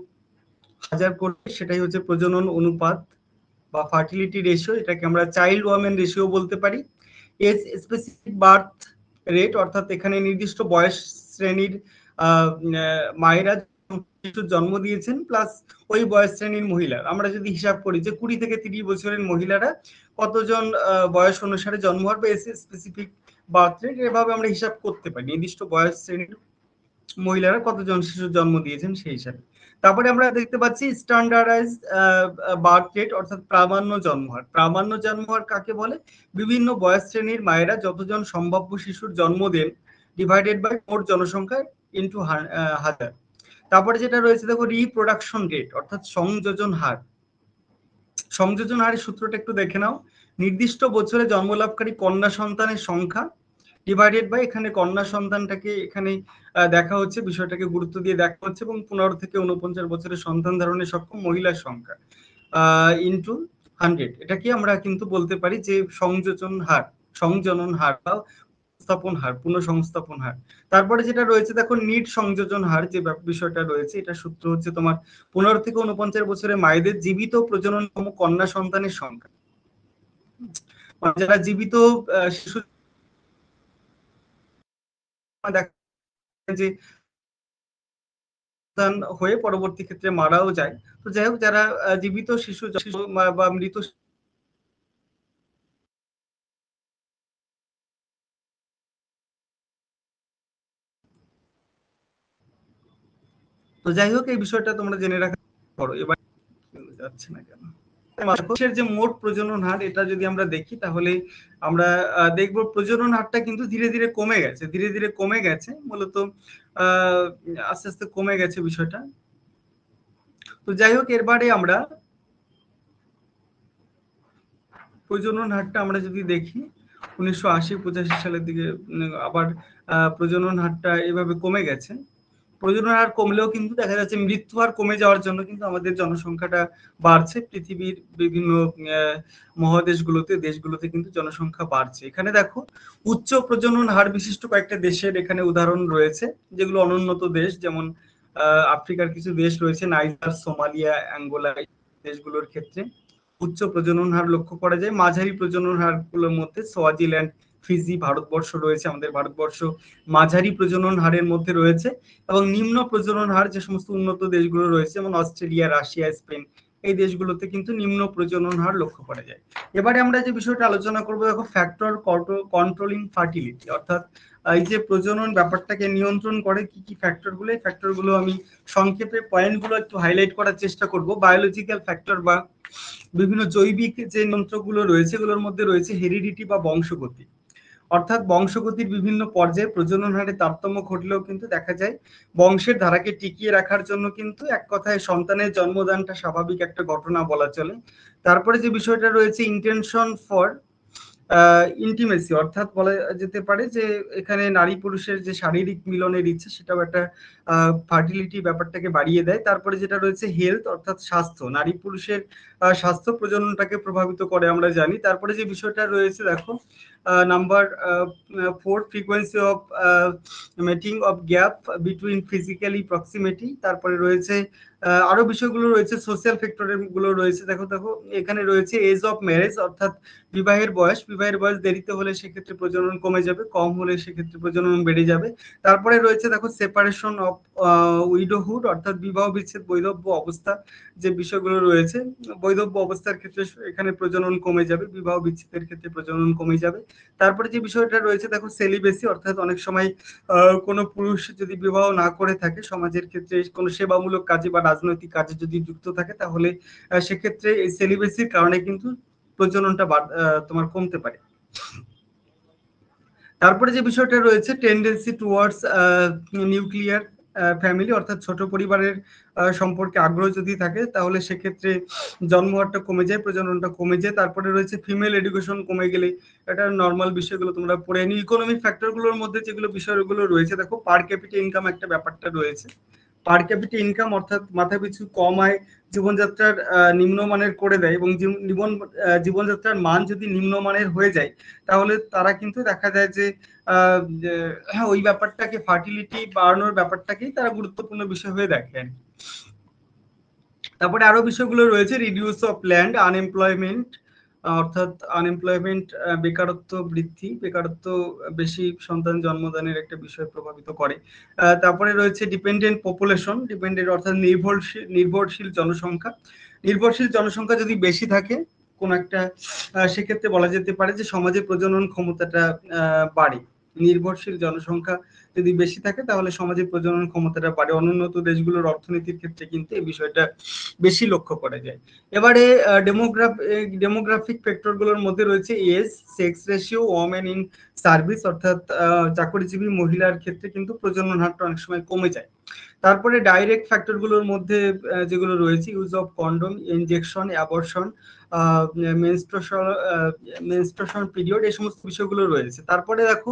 1000 করলে সেটাই হচ্ছে প্রজনন অনুপাত বা ফার্টিলিটি রেশিও। এটাকে আমরা চাইল্ড ওয়ামেন রেশিও বলতে পারি। এজ স্পেসিফিক বার্থ রেট অর্থাৎ এখানে নির্দিষ্ট বয়স শ্রেণীর মায়েরা শিশুর জন্ম দিয়েছেন প্লাস ওই বয়স শ্রেণীর মহিলা। আমরা যদি হিসাব করি যে 20 থেকে 30 বছরের মহিলারা কতজন বয়স অনুসারে জন্ম হবে, এজ স্পেসিফিক বার্থ রেট, এভাবে আমরা হিসাব করতে পারি নির্দিষ্ট বয়স শ্রেণীর মহিলারা কতজন শিশুর জন্ম দিয়েছেন সেই হিসাবে। তারপরে আমরা দেখতে পাচ্ছি স্ট্যান্ডার্ডাইজ বার্থ রেট অর্থাৎ প্রামাণ্য জন্মহার। প্রামাণ্য জন্মহার কাকে বলে? বিভিন্ন বয়স শ্রেণীর মায়েরা যতজন সম্ভাব্য শিশুর জন্ম দেন ডিভাইডেড বাই মোট জনসংখ্যা ইন্টু 1000। তারপরে যেটা রয়েছে দেখো রিপ্রোডাকশন রেট অর্থাৎ সংযোজন হার। সংযোজন হারের সূত্রটা একটু দেখে নাও। নির্দিষ্ট বছরে জন্মলাভকারী কন্যা সন্তানের সংখ্যা ডিভাইডেড বাই এখানে কন্যা সন্তানটাকে এখানে দেখা হচ্ছে, বিষয়টাকে গুরুত্ব দিয়ে দেখা হচ্ছে এবং 15 থেকে 49 বছরের সন্তান ধারণে সক্ষম মহিলার সংখ্যা ইন্টু 100। এটাকে আমরা কিন্তু বলতে পারি যে সংযোজন হার, সংজনন হার বা সংস্থাপন হার, পুনঃসংস্থাপন হার। তারপরে যেটা রয়েছে দেখো নিট সংযোজন হার যে বিষয়টা রয়েছে, এটা সূত্র হচ্ছে তোমার 15 থেকে 49 বছরের মায়েদের জীবিত প্রজননক্ষম কন্যা সন্তানের সংখ্যা। যারা জীবিত শিশু যে হয়ে পরবর্তী ক্ষেত্রে মারাও যায়। তো যাই হোক যারা জীবিত শিশু বা মৃত তো যাই হোক এই বিষয়টা তোমরা জেনে রাখা করো। এবার যাচ্ছে না কেন মানুষের যে মোট প্রজনন হার এটা যদি আমরা দেখি তাহলে আমরা দেখব প্রজনন হারটা কিন্তু ধীরে ধীরে কমে গেছে মূলত আস্তে আস্তে কমে গেছে বিষয়টা। তো যাই হোক এরবারে আমরা প্রজনন হারটা আমরা যদি দেখি 1980-85 সালের দিকে আবার প্রজনন হারটা এভাবে কমে গেছে। প্রজনন হার কমলেও কিন্তু দেখা যাচ্ছে মৃত্যু হার কমে যাওয়ার জন্য কিন্তু আমাদের জনসংখ্যাটা বাড়ছে। পৃথিবীর বিভিন্ন মহাদেশগুলোতে দেশগুলোতে কিন্তু জনসংখ্যা বাড়ছে। এখানে দেখো উচ্চ প্রজনন হার বিশিষ্ট কয়েকটা দেশের এখানে উদাহরণ রয়েছে যেগুলো অনুন্নত দেশ, যেমন আফ্রিকার কিছু দেশ রয়েছে নাইজার, সোমালিয়া, অ্যাঙ্গোলা দেশগুলোর ক্ষেত্রে উচ্চ প্রজনন হার লক্ষ্য করা যায়। মাঝারি প্রজনন হারগুলোর মধ্যে সোয়াজিল্যান্ড, ফিজি, ভারতবর্ষ রয়েছে। আমাদের ভারতবর্ষ মাঝারি প্রজনন হারের মধ্যে রয়েছে এবং নিম্ন প্রজনন হার যে সমস্ত উন্নত দেশগুলো রয়েছে যেমন অস্ট্রেলিয়া, রাশিয়া, স্পেন এই দেশগুলোতে কিন্তু নিম্ন প্রজনন হার লক্ষ্য করা যায়। এবারে আমরা যে বিষয়টা আলোচনা করবো দেখো ফ্যাক্টর কন্ট্রোলিং ফার্টিলিটি অর্থাৎ এই যে প্রজনন ব্যাপারটাকে নিয়ন্ত্রণ করে কি কি ফ্যাক্টরগুলো, এই ফ্যাক্টরগুলো আমি সংক্ষেপে পয়েন্টগুলো একটু হাইলাইট করার চেষ্টা করব। বায়োলজিক্যাল ফ্যাক্টর বা বিভিন্ন জৈবিক যে যন্ত্রগুলো রয়েছে এগুলোর মধ্যে রয়েছে হেরিডিটি বা বংশগতি, অর্থাৎ বংশগতির বিভিন্ন পর্যায়ে প্রজনন হারে তারতম্য ঘটলেও কিন্তু দেখা যায় বংশের ধারাকে টিকিয়ে রাখার জন্য কিন্তু এক কথায় সন্তানের জন্মদানটা স্বাভাবিক একটা ঘটনা বলা চলে। তারপরে যে বিষয়টা রয়েছে ইন্টেনশন ফর ইন্টিমেসি, অর্থাৎ বলা যেতে পারে যে এখানে নারী পুরুষের যে শারীরিক মিলনের ইচ্ছা সেটাও একটা ফার্টিলিটি ব্যাপারটাকে বাড়িয়ে দেয়। তারপরে যেটা রয়েছে হেলথ, অর্থাৎ স্বাস্থ্য, নারী পুরুষের স্বাস্থ্য প্রজননটাকে প্রভাবিত করে আমরা জানি। তারপরে যে বিষয়টা রয়েছে দেখো number 4, frequency of mating of gap between physically proximity. তারপরে রয়েছে আরো বিষয়গুলো রয়েছে, সোশ্যাল ফ্যাক্টরের গুলো রয়েছে। দেখো দেখো এখানে রয়েছে এজ অফ ম্যারেজ, অর্থাৎ বিবাহের বয়স দেরিতে হলে সেক্ষেত্রে প্রজনন কমে যাবে, কম হলে সেক্ষেত্রে প্রজনন বেড়ে যাবে। তারপরে রয়েছে দেখো সেপারেশন অফ উইডোহুড, অর্থাৎ বিবাহ বিচ্ছেদ, বৈধব্য অবস্থা যে বিষয়গুলো রয়েছে, বৈধব্য অবস্থার ক্ষেত্রে এখানে প্রজনন কমে যাবে, বিবাহ বিচ্ছেদের ক্ষেত্রে প্রজনন কমে যাবে। তারপরে যে বিষয়টা রয়েছে দেখো সেলিবেসি, অর্থাৎ অনেক সময় কোনো পুরুষ যদি বিবাহ না করে থাকে, সমাজের ক্ষেত্রে কোনো সেবামূলক কাজে বা রাজনৈতিক কাজে যদি যুক্ত থাকে, তাহলে সেক্ষেত্রে এই সেলিবেসির কারণে কিন্তু প্রজননটা তোমার কমতে পারে। তারপরে যে বিষয়টা রয়েছে টেন্ডেন্সি টুয়ার্ডস নিউক্লিয়ার ফ্যামিলি, অর্থাৎ ছোট পরিবারের সম্পর্কে আগ্রহ যদি থাকে তাহলে সেক্ষেত্রে জন্মহারটা কমে যায়, প্রজননটা কমে যায়। তারপরে রয়েছে ফিমেল এডুকেশন কমে গেলে, এটা নর্মাল বিষয়গুলো তোমরা পড়ে নিও। ইকোনমিক ফ্যাক্টরগুলোর মধ্যে যেগুলো বিষয়গুলো রয়েছে দেখো পার ক্যাপিটা ইনকাম একটা ব্যাপারটা রয়েছে। পার ক্যাপিটা ইনকাম অর্থাৎ মাথাপিছু কম আয় জীবনযাত্রার নিম্নমানের করে দেয়, এবং জীবনযাত্রার মান যদি নিম্নমানের হয়ে যায় তাহলে তারা কিন্তু দেখা যায় যে ওই ব্যাপারটাকে, ফার্টিলিটি বাড়ানোর ব্যাপারটাকেই তারা গুরুত্বপূর্ণ বিষয় হয়ে দেখেন। তারপরে আরো বিষয়গুলো রয়েছে রিডিউস অফ ল্যান্ড আনএমপ্লয়মেন্ট, অর্থাৎ আনএমপ্লয়মেন্ট বেকারত্ব বৃদ্ধি, বেকারত্ব বেশি সন্তান জন্মদানের একটা বিষয় প্রভাবিত করে। তারপরে রয়েছে ডিপেন্ডেন্ট পপুলেশন, ডিপেন্ডেন্ট অর্থাৎ নির্ভরশীল জনসংখ্যা। নির্ভরশীল জনসংখ্যা যদি বেশি থাকে কোন একটা সেক্ষেত্রে বলা যেতে পারে যে সমাজে প্রজনন ক্ষমতাটা বাড়ে। নির্ভরশীল জনসংখ্যা যদি বেশি থাকে তাহলে সমাজে প্রজনন ক্ষমতাটা বাড়ে। অনুন্নত দেশগুলোর অর্থনীতির ক্ষেত্রে কিন্তু এই বিষয়টা বেশি লক্ষ্য করা যায়। এবারে ডেমোগ্রাফিক ফ্যাক্টরগুলোর মধ্যে রয়েছে age, sex ratio, women in service, অর্থাৎ চাকরিজীবী মহিলার ক্ষেত্রে কিন্তু প্রজনন হারটা অনেক সময় কমে যায়। তারপরে ডাইরেক্ট ফ্যাক্টরগুলোর মধ্যে যেগুলো রয়েছে use of condom, injection, abortion, menstruation period, এই সমস্ত বিষয়গুলো রয়েছে। তারপরে দেখো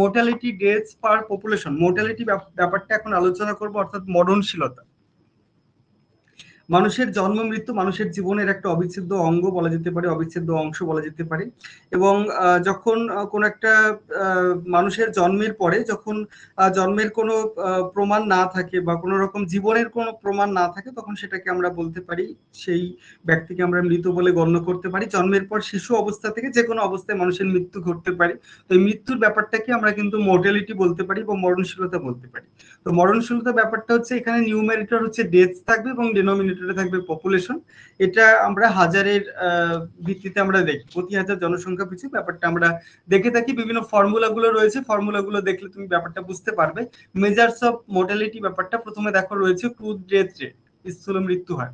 মোর্টালিটি ডেথস পার পপুলেশন, মোর্টালিটি ব্যাপারটা এখন আলোচনা করব, অর্থাৎ মরণশীলতা। মানুষের জন্ম মৃত্যু মানুষের জীবনের একটা অবিচ্ছেদ্য অঙ্গ বলা যেতে পারে, অবিচ্ছেদ্য অংশ বলা যেতে পারে। এবং যখন কোন একটা মানুষের জন্মের পরে যখন জন্মের কোনো প্রমাণ না থাকে বা কোনো রকম জীবনের কোনো প্রমাণ না থাকে, তখন সেটাকে আমরা বলতে পারি, সেই ব্যক্তিকে আমরা মৃত বলে গণ্য করতে পারি। জন্মের পর শিশু অবস্থা থেকে যে কোনো অবস্থায় মানুষের মৃত্যু ঘটতে পারে। তো এই মৃত্যুর ব্যাপারটাকে আমরা কিন্তু মোর্টালিটি বলতে পারি বা মরণশীলতা বলতে পারি। তো মরণশীলতা ব্যাপারটা হচ্ছে এখানে নিউমেরিটর হচ্ছে ডেথ থাকবে এবং ডিনোমিনেটরে থাকবে পপুলেশন। এটা আমরা হাজারের ভিত্তিতে আমরা দেখি, প্রতি হাজার জনসংখ্যা পিছু ব্যাপারটা আমরা দেখে থাকি। বিভিন্ন ফর্মুলা গুলো রয়েছে, ফর্মুলা গুলো দেখলে তুমি ব্যাপারটা বুঝতে পারবে। মেজার্স অফ মোর্টালিটি ব্যাপারটা প্রথমে দেখো রয়েছে ক্রুড ডেথ রেট, স্থূল মৃত্যু হার।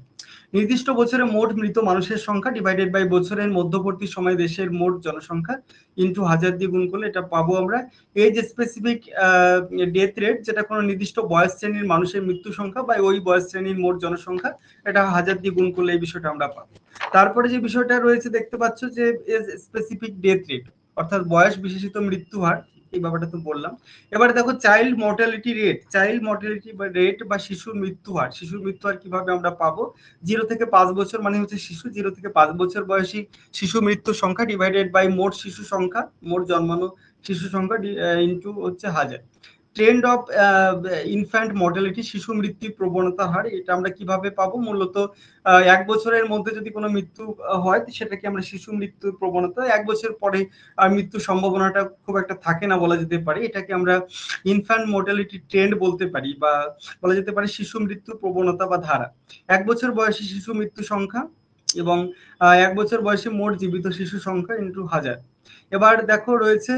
নির্দিষ্ট বছরে মোট মৃত মানুষের সংখ্যা ডিভাইডেড বাই বছরের মধ্যবর্তী সময় দেশের মোট জনসংখ্যা ইনটু 1000 দিয়ে গুণ করলে এটা পাবো আমরা। এজ স্পেসিফিক ডেথ রেট, যেটা কোনো নির্দিষ্ট বয়স শ্রেণীর মানুষের মৃত্যু সংখ্যা বা ওই বয়স শ্রেণীর মোট জনসংখ্যা, এটা 1000 দিয়ে গুণ করলে এই বিষয়টা আমরা পাবো। তারপরে যে বিষয়টা রয়েছে দেখতে পাচ্ছ যে এজ স্পেসিফিক ডেথ রেট, অর্থাৎ বয়স বিশেষিত মৃত্যু হার, এই ব্যাপারটা তো বললাম। এবারে দেখো child mortality rate, child mortality rate বা শিশুর মৃত্যু হার। শিশুর মৃত্যু হার কিভাবে আমরা পাবো? 0 থেকে 5 বছর মানে হচ্ছে শিশু, 0 থেকে 5 বছর বয়সী শিশু মৃত্যুর সংখ্যা ডিভাইডেড বাই মোট শিশু সংখ্যা, মোট জন্মানো শিশু সংখ্যা ইনটু হচ্ছে 1000। ট্রেন্ড অফ ইনফ্যান্ট মর্টালিটি, শিশু মৃত্যুর প্রবণতা হার, এটা আমরা কিভাবে পাবো? মূলত 1 বছরের মধ্যে যদি কোনো মৃত্যু হয় সেটাকে আমরা শিশু মৃত্যুর প্রবণতা, 1 বছর পরে আর মৃত্যুর সম্ভাবনাটা খুব একটা থাকে না বলা যেতে পারে, এটাকে আমরা ইনফ্যান্ট মর্টালিটি ট্রেন্ড বলতে পারি, বা বলা যেতে পারে শিশু মৃত্যুর প্রবণতা বা ধারা। 1 বছর বয়সী শিশু মৃত্যু সংখ্যা এবং 1 বছর বয়সী মোট জীবিত শিশু সংখ্যা ইনটু 1000। এবার দেখো রয়েছে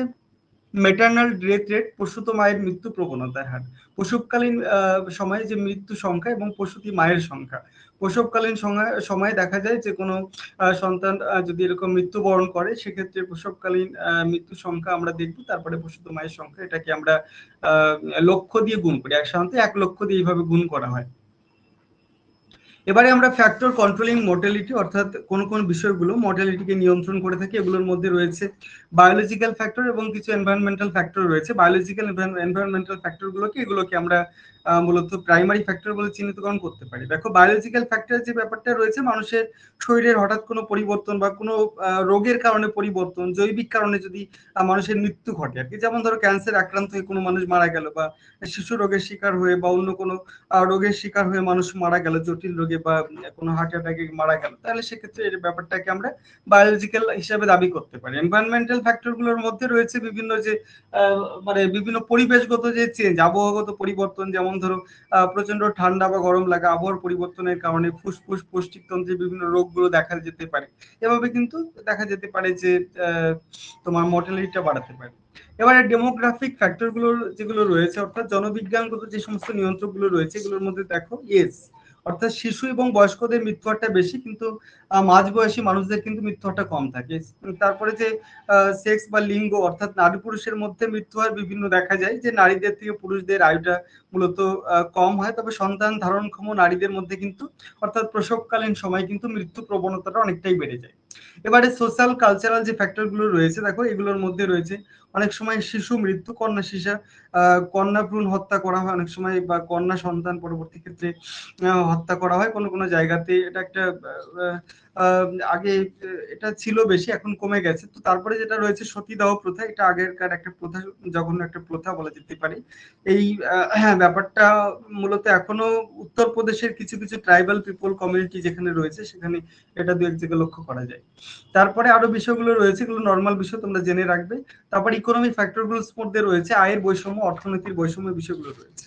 মেটার্নাল ডেথ রেট, প্রসূত মায়ের মৃত্যু প্রবণতার হার। প্রসবকালীন সময়ে যে মৃত্যু সংখ্যা এবং প্রসূতি মায়ের সংখ্যা। প্রসবকালীন সময়ে দেখা যায় যে কোনো সন্তান যদি এরকম মৃত্যুবরণ করে, সেক্ষেত্রে প্রসবকালীন মৃত্যু সংখ্যা আমরা দেখবো, তারপরে প্রসূত মায়ের সংখ্যা, এটাকে আমরা লক্ষ দিয়ে গুণ করি, সাধারণত 1 লক্ষ দিয়ে এইভাবে গুণ করা হয়। এবারে আমরা ফ্যাক্টর কন্ট্রোলিং মর্টালিটি অর্থাৎ কোন কোন বিষয়গুলো মর্টালিটিকে নিয়ন্ত্রণ করে থাকে এগুলোর মধ্যে রয়েছে বায়োলজিক্যাল ফ্যাক্টর এবং কিছু এনভায়রনমেন্টাল ফ্যাক্টর রয়েছে। বায়োলজিক্যাল এনভায়রনমেন্টাল ফ্যাক্টরগুলোকে আমরা মূলত প্রাইমারি ফ্যাক্টর বলে চিহ্নিতকরণ করতে পারি। দেখো বায়োলজিক্যাল ফ্যাক্টর যে ব্যাপারটা রয়েছে মানুষের শরীরের হঠাৎ কোনো পরিবর্তন বা কোনো রোগের কারণে পরিবর্তন, জৈবিক কারণে যদি মানুষের মৃত্যু ঘটে আর কি, যেমন ধরো ক্যান্সার আক্রান্ত হয়ে কোনো মানুষ মারা গেল বা শিশু রোগের শিকার হয়ে বা অন্য কোনো রোগের শিকার হয়ে মানুষ মারা গেল, জটিল রোগে বা কোনো হার্ট অ্যাটাকে মারা গেল, তাহলে সেক্ষেত্রে এই ব্যাপারটাকে আমরা বায়োলজিক্যাল হিসাবে দাবি করতে পারি। এনভায়রনমেন্টাল ফ্যাক্টরগুলোর মধ্যে রয়েছে বিভিন্ন যে মানে বিভিন্ন পরিবেশগত যে চেঞ্জ, আবহাওয়াগত পরিবর্তন, যেমন ধরো প্রচন্ড ঠান্ডা বা গরম লাগা, আবহাওয়ার পরিবর্তনের কারণে ফুসফুস পৌষ্টিকতন্ত্রের বিভিন্ন রোগগুলো দেখা যেতে পারে। এভাবে কিন্তু দেখা যেতে পারে যে তোমার মর্টালিটিটা বাড়াতে পারে। এবারে ডেমোগ্রাফিক ফ্যাক্টর যেগুলো রয়েছে অর্থাৎ জনবিজ্ঞানগত যে সমস্ত নিয়ন্ত্রকগুলো রয়েছে এগুলোর মধ্যে দেখো এজ অর্থাৎ শিশু এবং বয়স্কদের মৃত্যু হারটা বেশি, কিন্তু মাঝবয়সী মানুষদের কিন্তু মৃত্যু হারটা কম থাকে। তারপরে যে সেক্স বা লিঙ্গ অর্থাৎ নারী পুরুষের মধ্যে মৃত্যু হার বিভিন্ন দেখা যায়, যে নারীদের থেকে পুরুষদের আয়ুটা মূলত কম হয়, তবে সন্তান ধারণক্ষম নারীদের মধ্যে কিন্তু অর্থাৎ প্রসবকালীন সময় কিন্তু মৃত্যু প্রবণতাটা অনেকটাই বেড়ে যায়। এবারে সোশ্যাল কালচারাল যে ফ্যাক্টরগুলো রয়েছে দেখো এগুলোর মধ্যে রয়েছে অনেক সময় শিশু মৃত্যু, কন্যা ভ্রূণ হত্যা করা হয় অনেক সময়, বা কন্যা সন্তান পরবর্তী ক্ষেত্রে হত্যা করা হয় কোনো কোনো জায়গাতে। এটা একটা আগে এটা ছিল বেশি, এখন কমে গেছে। তো তারপরে যেটা রয়েছে সতীদাহ প্রথা, এটা আগেরকার একটা প্রথা, জঘন্য একটা প্রথা বলা যেতে পারে। এই হ্যাঁ ব্যাপারটা মূলত এখনো উত্তরপ্রদেশের কিছু কিছু ট্রাইবাল পিপল কমিউনিটি যেখানে রয়েছে সেখানে এটা দু এক জায়গায় লক্ষ্য করা যায়। তারপরে আরো বিষয়গুলো রয়েছে, এগুলো নর্মাল বিষয়, তোমরা জেনে রাখবে। তারপর ইকোনমিক ফ্যাক্টরগুলোর মধ্যে রয়েছে আয়ের বৈষম্য, অর্থনীতির বৈষম্য বিষয়গুলো রয়েছে।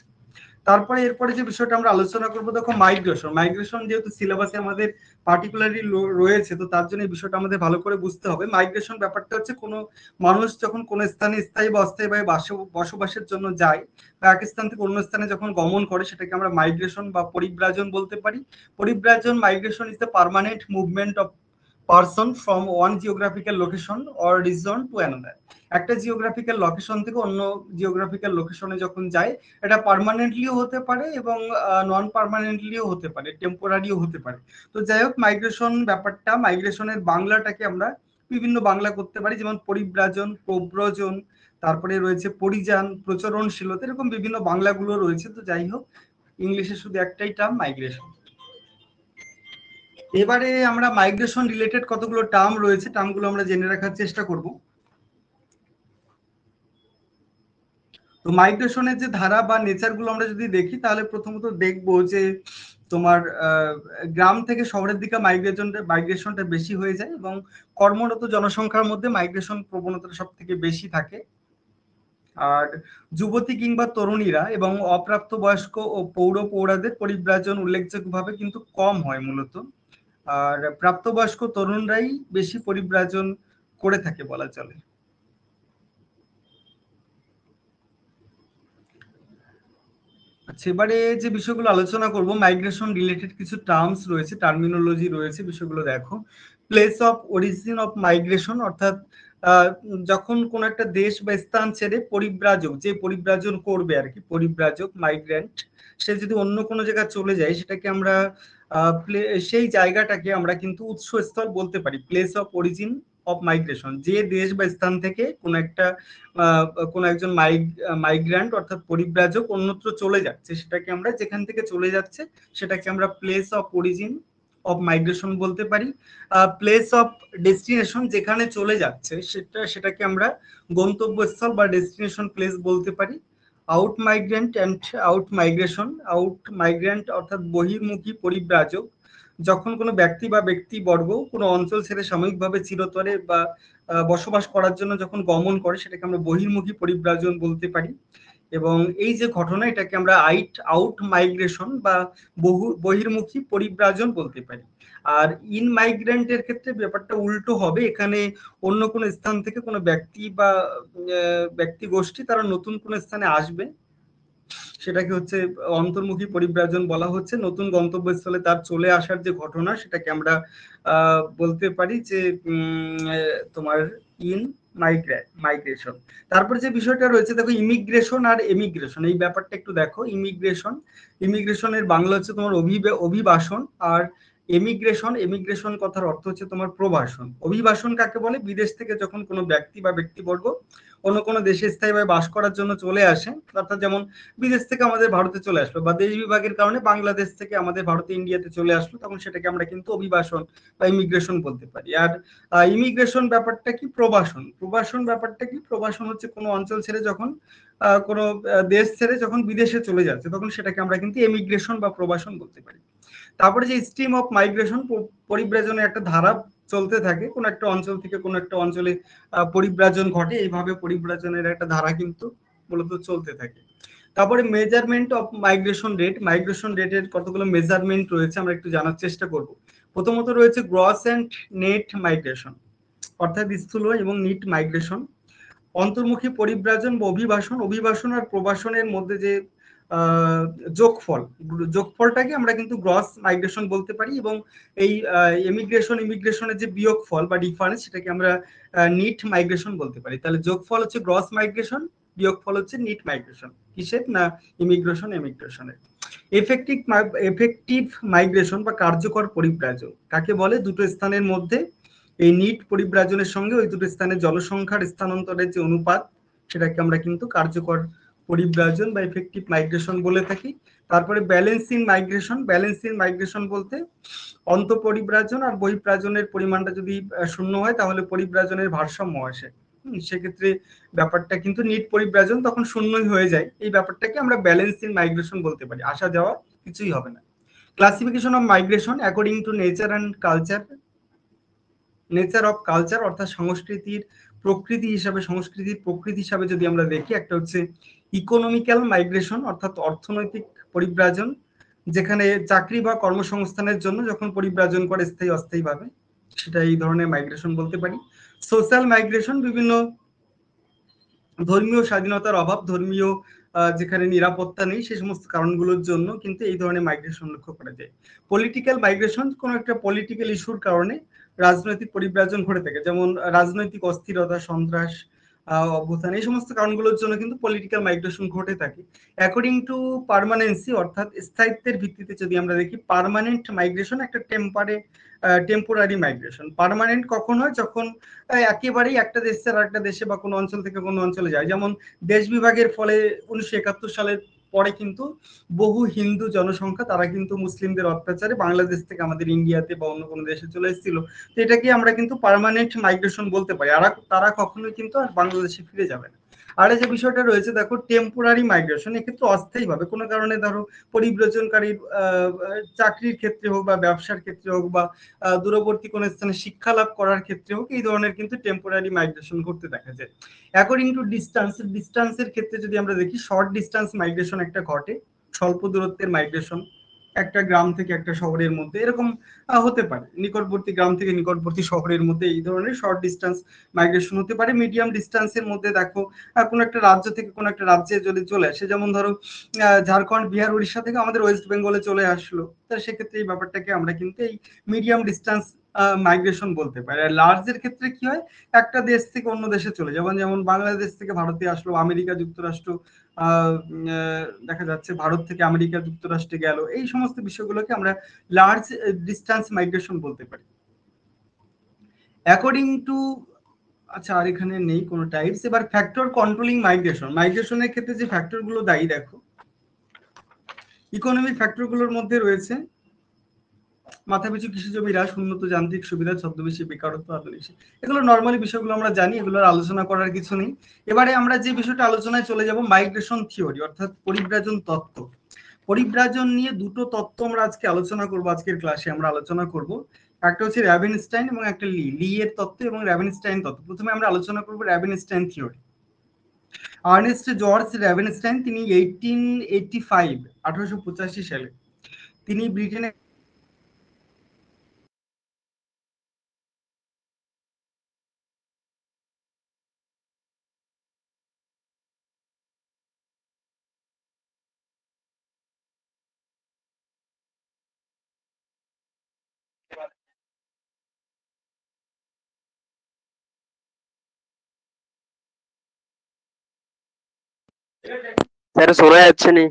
তারপরে এরপরে যে বিষয়টা আমরা আলোচনা করবো দেখো মাইগ্রেশন যেহেতু সিলেবাসে আমাদের পার্টিকুলারলি রয়েছে, তো তার জন্য এই বিষয়টা আমাদের ভালো করে বুঝতে হবে। মাইগ্রেশন ব্যাপারটা হচ্ছে কোনো মানুষ যখন কোনো স্থানে স্থায়ী বা অস্থায়ীভাবে বসবাসের জন্য যায় বা এক স্থান থেকে অন্য স্থানে যখন গমন করে সেটাকে আমরা মাইগ্রেশন বা পরিব্রাজন বলতে পারি। Migration is the permanent movement of person from one geographical location or reason to another. একটা জিওগ্রাফিক্যাল লোকেশন থেকে অন্য জিওগ্রাফিক্যাল লোকেশনে যখন যায়, এটা পার্মানেন্টলিও হতে পারে এবং নন পার্মানেন্টলিও হতে পারে, টেম্পোরারিও হতে পারে। তো যাই হোক, মাইগ্রেশনের বাংলাটাকে আমরা বিভিন্ন বাংলা করতে পারি, যেমন পরিব্রাজন, প্রব্রজন, তারপরে রয়েছে পরিযান, প্রচরণশীলতা, এরকম বিভিন্ন বাংলাগুলো রয়েছে। তো যাই হোক, ইংলিশে শুধু একটাই টার্ম মাইগ্রেশন। এবারে আমরা মাইগ্রেশন রিলেটেড কতগুলো টার্ম রয়েছে, টার্মগুলো আমরা জেনে রাখার চেষ্টা করব। তো মাইগ্রেশনের যে ধারা বা নেচার গুলো আমরা যদি দেখি, তাহলে প্রথমত দেখবো যে তোমার গ্রাম থেকে শহরের দিকে মাইগ্রেশনটা বেশি হয়ে যায় এবং কর্মরত জনসংখ্যার মধ্যে মাইগ্রেশন প্রবণতাটা সব থেকে বেশি থাকে। আর যুবতী কিংবা তরুণীরা এবং অপ্রাপ্তবয়স্ক ও পৌরাদের পরিব্রাজন উল্লেখযোগ্যভাবে কিন্তু কম হয় মূলত। আর প্রাপ্তবয়স্ক তরুণরাই বেশি পরিব্রাজন করে থাকে বলা চলে। আচ্ছা, এবারে যে বিষয়গুলো আলোচনা করব, মাইগ্রেশন রিলেটেড কিছু টার্মস রয়েছে, টার্মিনোলজি রয়েছে, বিষয়গুলো দেখো। Place of origin of migration অর্থাৎ যখন কোন একটা দেশ বা স্থান ছেড়ে পরিব্রাজক, যে পরিব্রাজন করবে আর কি, পরিব্রাজক মাইগ্রেন্ট, সে যদি অন্য কোনো জায়গায় চলে যায় সেটাকে আমরা সেই জায়গাটাকে আমরা কিন্তু উৎসস্থল বলতে পারি, place of origin of migration. যে দেশ বা স্থান থেকে কোন একজন মাইগ্রান্ট অর্থাৎ পরিব্রাজক অন্যত্র চলে যাচ্ছে, সেটাকে আমরা যেখান থেকে চলে যাচ্ছে সেটাকে আমরা place of origin of migration বলতে পারি। প্লেস অফ ডেস্টিনেশন, যেখানে চলে যাচ্ছে সেটাকে আমরা গন্তব্যস্থল বা ডেস্টিনেশন প্লেস বলতে পারি। Out migrant and out migration. Out migrant অর্থাৎ বহির্মুখী পরিব্রাজক, যখন কোনো ব্যক্তি বা ব্যক্তিবর্গ কোনো অঞ্চল ছেড়ে সাময়িকভাবে চিরতরে বা বসবাস করার জন্য যখন গমন করে সেটাকে আমরা বহির্মুখী পরিব্রাজন বলতে পারি। এবং এই যে ঘটনা, এটাকে আমরা আউট মাইগ্রেশন বা বহির্মুখী পরিব্রাজন বলতে পারি। আর ইন মাইগ্রেন্টের ক্ষেত্রে ব্যাপারটা উল্টো হবে, এখানে অন্য কোনো স্থান থেকে কোনো ব্যক্তি বা ব্যক্তি গোষ্ঠী তারা নতুন কোনো স্থানে আসবে, সেটাকে হচ্ছে অন্তর্মুখী পরিব্রাজন বলা হচ্ছে। নতুন গন্তব্যস্থলে তার চলে আসার যে ঘটনা, সেটাকে আমরা বলতে পারি যে তোমার ইন মাইগ্রেশন। তারপরে যে বিষয়টা রয়েছে দেখো ইমিগ্রেশন আর এমিগ্রেশন, এই ব্যাপারটা একটু দেখো। ইমিগ্রেশনের বাংলা হচ্ছে তোমার অভিবাসন, আর এমিগ্রেশন কথার অর্থ হচ্ছে তোমার প্রবাসন। অভিবাসন কাকে বলে? বিদেশ থেকে যখন কোনো ব্যক্তি বা ব্যক্তিবর্গ অন্য কোনো দেশে স্থায়ীভাবে বাস করার জন্য চলে আসে, অর্থাৎ যেমন বিদেশ থেকে আমাদের ভারতে চলে আসলো, বা দেশ বিভাগের কারণে বাংলাদেশ থেকে আমাদের ভারতে ইন্ডিয়াতে চলে আসলো, তখন সেটাকে আমরা কিন্তু অভিবাসন বা ইমিগ্রেশন বলতে পারি। আর ইমিগ্রেশন ব্যাপারটা কি? প্রবাসন ব্যাপারটা কি? প্রবাসন হচ্ছে কোনো অঞ্চল ছেড়ে যখন কোনো দেশ ছেড়ে যখন বিদেশে চলে যাচ্ছে, তখন সেটাকে আমরা কিন্তু এমিগ্রেশন বা প্রবাসন বলতে পারি। তারপরে যে স্ট্রিম অফ মাইগ্রেশন, পরিব্রাজনের একটা ধারা চলতে থাকে, কোন একটা অঞ্চল থেকে কোন একটা অঞ্চলে পরিব্রাজন ঘটে, এইভাবে পরিব্রাজনের একটা ধারা কিন্তু মূলত চলতে থাকে। তারপরে মেজারমেন্ট অফ মাইগ্রেশন রেটের কতগুলো মেজারমেন্ট রয়েছে, আমরা একটু জানার চেষ্টা করব। প্রথমত রয়েছে গ্রস অ্যান্ড নেট মাইগ্রেশন, অর্থাৎ স্থূল এবং নিট মাইগ্রেশন। অন্তর্মুখী পরিব্রাজন বা অভিবাসন আর প্রবাসনের মধ্যে যে আহ, যোগফলটাকে আমরা কিন্তু গ্রস মাইগ্রেশন বলতে পারি, এবং এই ইমিগ্রেশনের যে বিয়োগফল বা ডিফারেন্স, সেটাকে আমরা নিট মাইগ্রেশন বলতে পারি। তাহলে যোগফল হচ্ছে গ্রস মাইগ্রেশন, বিয়োগফল হচ্ছে নিট মাইগ্রেশন। কিসের? না এমিগ্রেশনের। এফেক্টিভ মাইগ্রেশন বা কার্যকর পরিব্রাজন কাকে বলে? দুটো স্থানের মধ্যে এই নিট পরিব্রাজনের সঙ্গে ওই দুটো স্থানের জনসংখ্যার স্থানান্তরের যে অনুপাত, সেটাকে আমরা কিন্তু কার্যকর পরিব্রাজন বা এফেক্টিভ মাইগ্রেশন বলে থাকি। তারপরে ব্যালেন্স ইন মাইগ্রেশন বলতে অন্তঃপরিব্রাজন আর বহিঃপ্রাজনের পরিমাণটা যদি শূন্য হয়, তাহলে পরিব্রাজনের ভারসাম্য আসে। সেক্ষেত্রে ব্যাপারটা কিন্তু নিট পরিব্রাজন তখন শূন্যই হয়ে যায়। এই ব্যাপারটাকে আমরা ব্যালেন্স ইন মাইগ্রেশন বলতে পারি। আসা যাওয়া কিছুই হবে না। Classification of migration according to nature of culture, অর্থাৎ সংস্কৃতির প্রকৃতি হিসাবে যদি আমরা দেখি, একটা হচ্ছে ইকোনমিক্যাল মাইগ্রেশন, অর্থাৎ অর্থনৈতিক পরিব্রাজন, যেখানে চাকরি বা কর্মসংস্থানের জন্য যখন পরিব্রাজন করে স্থায়ী অস্থায়ীভাবে, সেটা এই ধরনের মাইগ্রেশন বলতে পারি। সোশ্যাল মাইগ্রেশন, বিভিন্ন ধর্মীয় স্বাধীনতার অভাব, ধর্মীয় যেখানে নিরাপত্তা নেই, সেই সমস্ত কারণগুলোর জন্য কিন্তু এই ধরনের মাইগ্রেশন লক্ষ্য করা যায়। পলিটিক্যাল মাইগ্রেশন, কোনো একটা পলিটিক্যাল ইস্যুর কারণে রাজনৈতিক পরিব্রাজন ঘটে থাকে, যেমন রাজনৈতিক অস্থিরতা, সন্ত্রাস, অভ্যুত্থান, এই সমস্ত কারণগুলোর জন্য কিন্তু পলিটিক্যাল মাইগ্রেশন ঘটে থাকে। অ্যাকর্ডিং টু পার্মানেন্সি, অর্থাৎ স্থায়িত্বের ভিত্তিতে যদি আমরা দেখি, পার্মানেন্ট মাইগ্রেশন একটা টেম্পোরারি মাইগ্রেশন। পার্মানেন্ট কখন হয়? যখন একেবারেই একটা দেশ থেকে আরেকটা দেশে বা কোনো অঞ্চল থেকে কোনো অঞ্চলে যায়। যেমন দেশ বিভাগের ফলে 1971 সালের পরে কিন্তু বহু হিন্দু জনসংখ্যা, তারা কিন্তু মুসলিমদের অত্যাচারে বাংলাদেশ থেকে আমাদের ইন্ডিয়াতে বা অন্য কোনো দেশে চলে এসেছিল। তো এটাকে আমরা কিন্তু পার্মানেন্ট মাইগ্রেশন বলতে পারি। আর তারা কখনোই কিন্তু আর বাংলাদেশে ফিরে যাবে না। আর যে বিষয়টা রয়েছে দেখো, টেম্পোরারি মাইগ্রেশন, এক্ষেত্রে অস্থায়ীভাবে কোনো কারণে ধরো পরিব্রজনকারীর চাকরির ক্ষেত্রে হোক বা ব্যবসার ক্ষেত্রে হোক বা দূরবর্তী কোনো স্থানে শিক্ষা লাভ করার ক্ষেত্রে হোক, এই ধরনের কিন্তু টেম্পোরারি মাইগ্রেশন ঘটতে দেখা যায়। অ্যাকর্ডিং টু ডিস্টান্সের ক্ষেত্রে যদি আমরা দেখি, শর্ট ডিস্টেন্স মাইগ্রেশন একটা ঘটে, স্বল্প দূরত্বের মাইগ্রেশন, একটা গ্রাম থেকে একটা শহরের মধ্যে, এরকম হতে পারে। নিকটবর্তী গ্রাম থেকে নিকটবর্তী শহরের মধ্যে এই ধরনের শর্ট ডিস্টেন্স মাইগ্রেশন হতে পারে। মিডিয়াম ডিস্টেন্সের মধ্যে দেখো, কোনো একটা রাজ্য থেকে কোনো একটা রাজ্যে যদি চলে আসে, যেমন ধরো ঝাড়খণ্ড, বিহার, উড়িষ্যা থেকে আমাদের ওয়েস্ট বেঙ্গলে চলে আসলো, তো সেক্ষেত্রে এই ব্যাপারটাকে আমরা কিন্তু এই মিডিয়াম ডিস্টেন্স মাইগ্রেশন বলতে পারি। আর লার্জের ক্ষেত্রে কি হয়? একটা দেশ থেকে অন্য দেশে চলে, যেমন বাংলাদেশ থেকে ভারতে আসলো, আমেরিকা যুক্তরাষ্ট্র, দেখা যাচ্ছে ভারত থেকে আমেরিকা যুক্তরাষ্ট্রে গেল, এই সমস্ত বিষয়গুলোকে আমরা লার্জ ডিস্টেন্স মাইগ্রেশন বলতে পারি। অ্যাকর্ডিং টু, আচ্ছা আর এখানে নেই কোনো টাইপস। এবার ফ্যাক্টর কন্ট্রোলিং মাইগ্রেশনের ক্ষেত্রে যে ফ্যাক্টরগুলো দায়ী দেখো, ইকোনমিক ফ্যাক্টরগুলোর মধ্যে রয়েছে মাথাপিছু কৃষি জমি হ্রাস, উন্নত যান্ত্রিক সুবিধা, ছদ্মবেশী বেকারত্ব, আধুনিক এগুলো নর্মালি বিষয়গুলো আমরা জানি, এগুলোর আলোচনা করার কিছু নেই। এবারে আমরা যে বিষয়টা আলোচনায় চলে যাব, মাইগ্রেশন থিওরি, অর্থাৎ পরিব্রাজন তত্ত্ব। পরিব্রাজন নিয়ে দুটো তত্ত্ব আমরা আজকে আলোচনা করব, আজকের ক্লাসে আমরা আলোচনা করব। একটা হচ্ছে র্যাভেনস্টাইন এবং একটা লি এর তত্ত্ব এবং র্যাভেনস্টাইন তত্ত্ব। প্রথমে আমরা আলোচনা করব র্যাভেনস্টাইন থিওরি। আর্নেস্ট জর্জ র্যাভেনস্টাইন, তিনি 1885 সালে তিনি ব্রিটেনে স্যার শোনা যাচ্ছে না।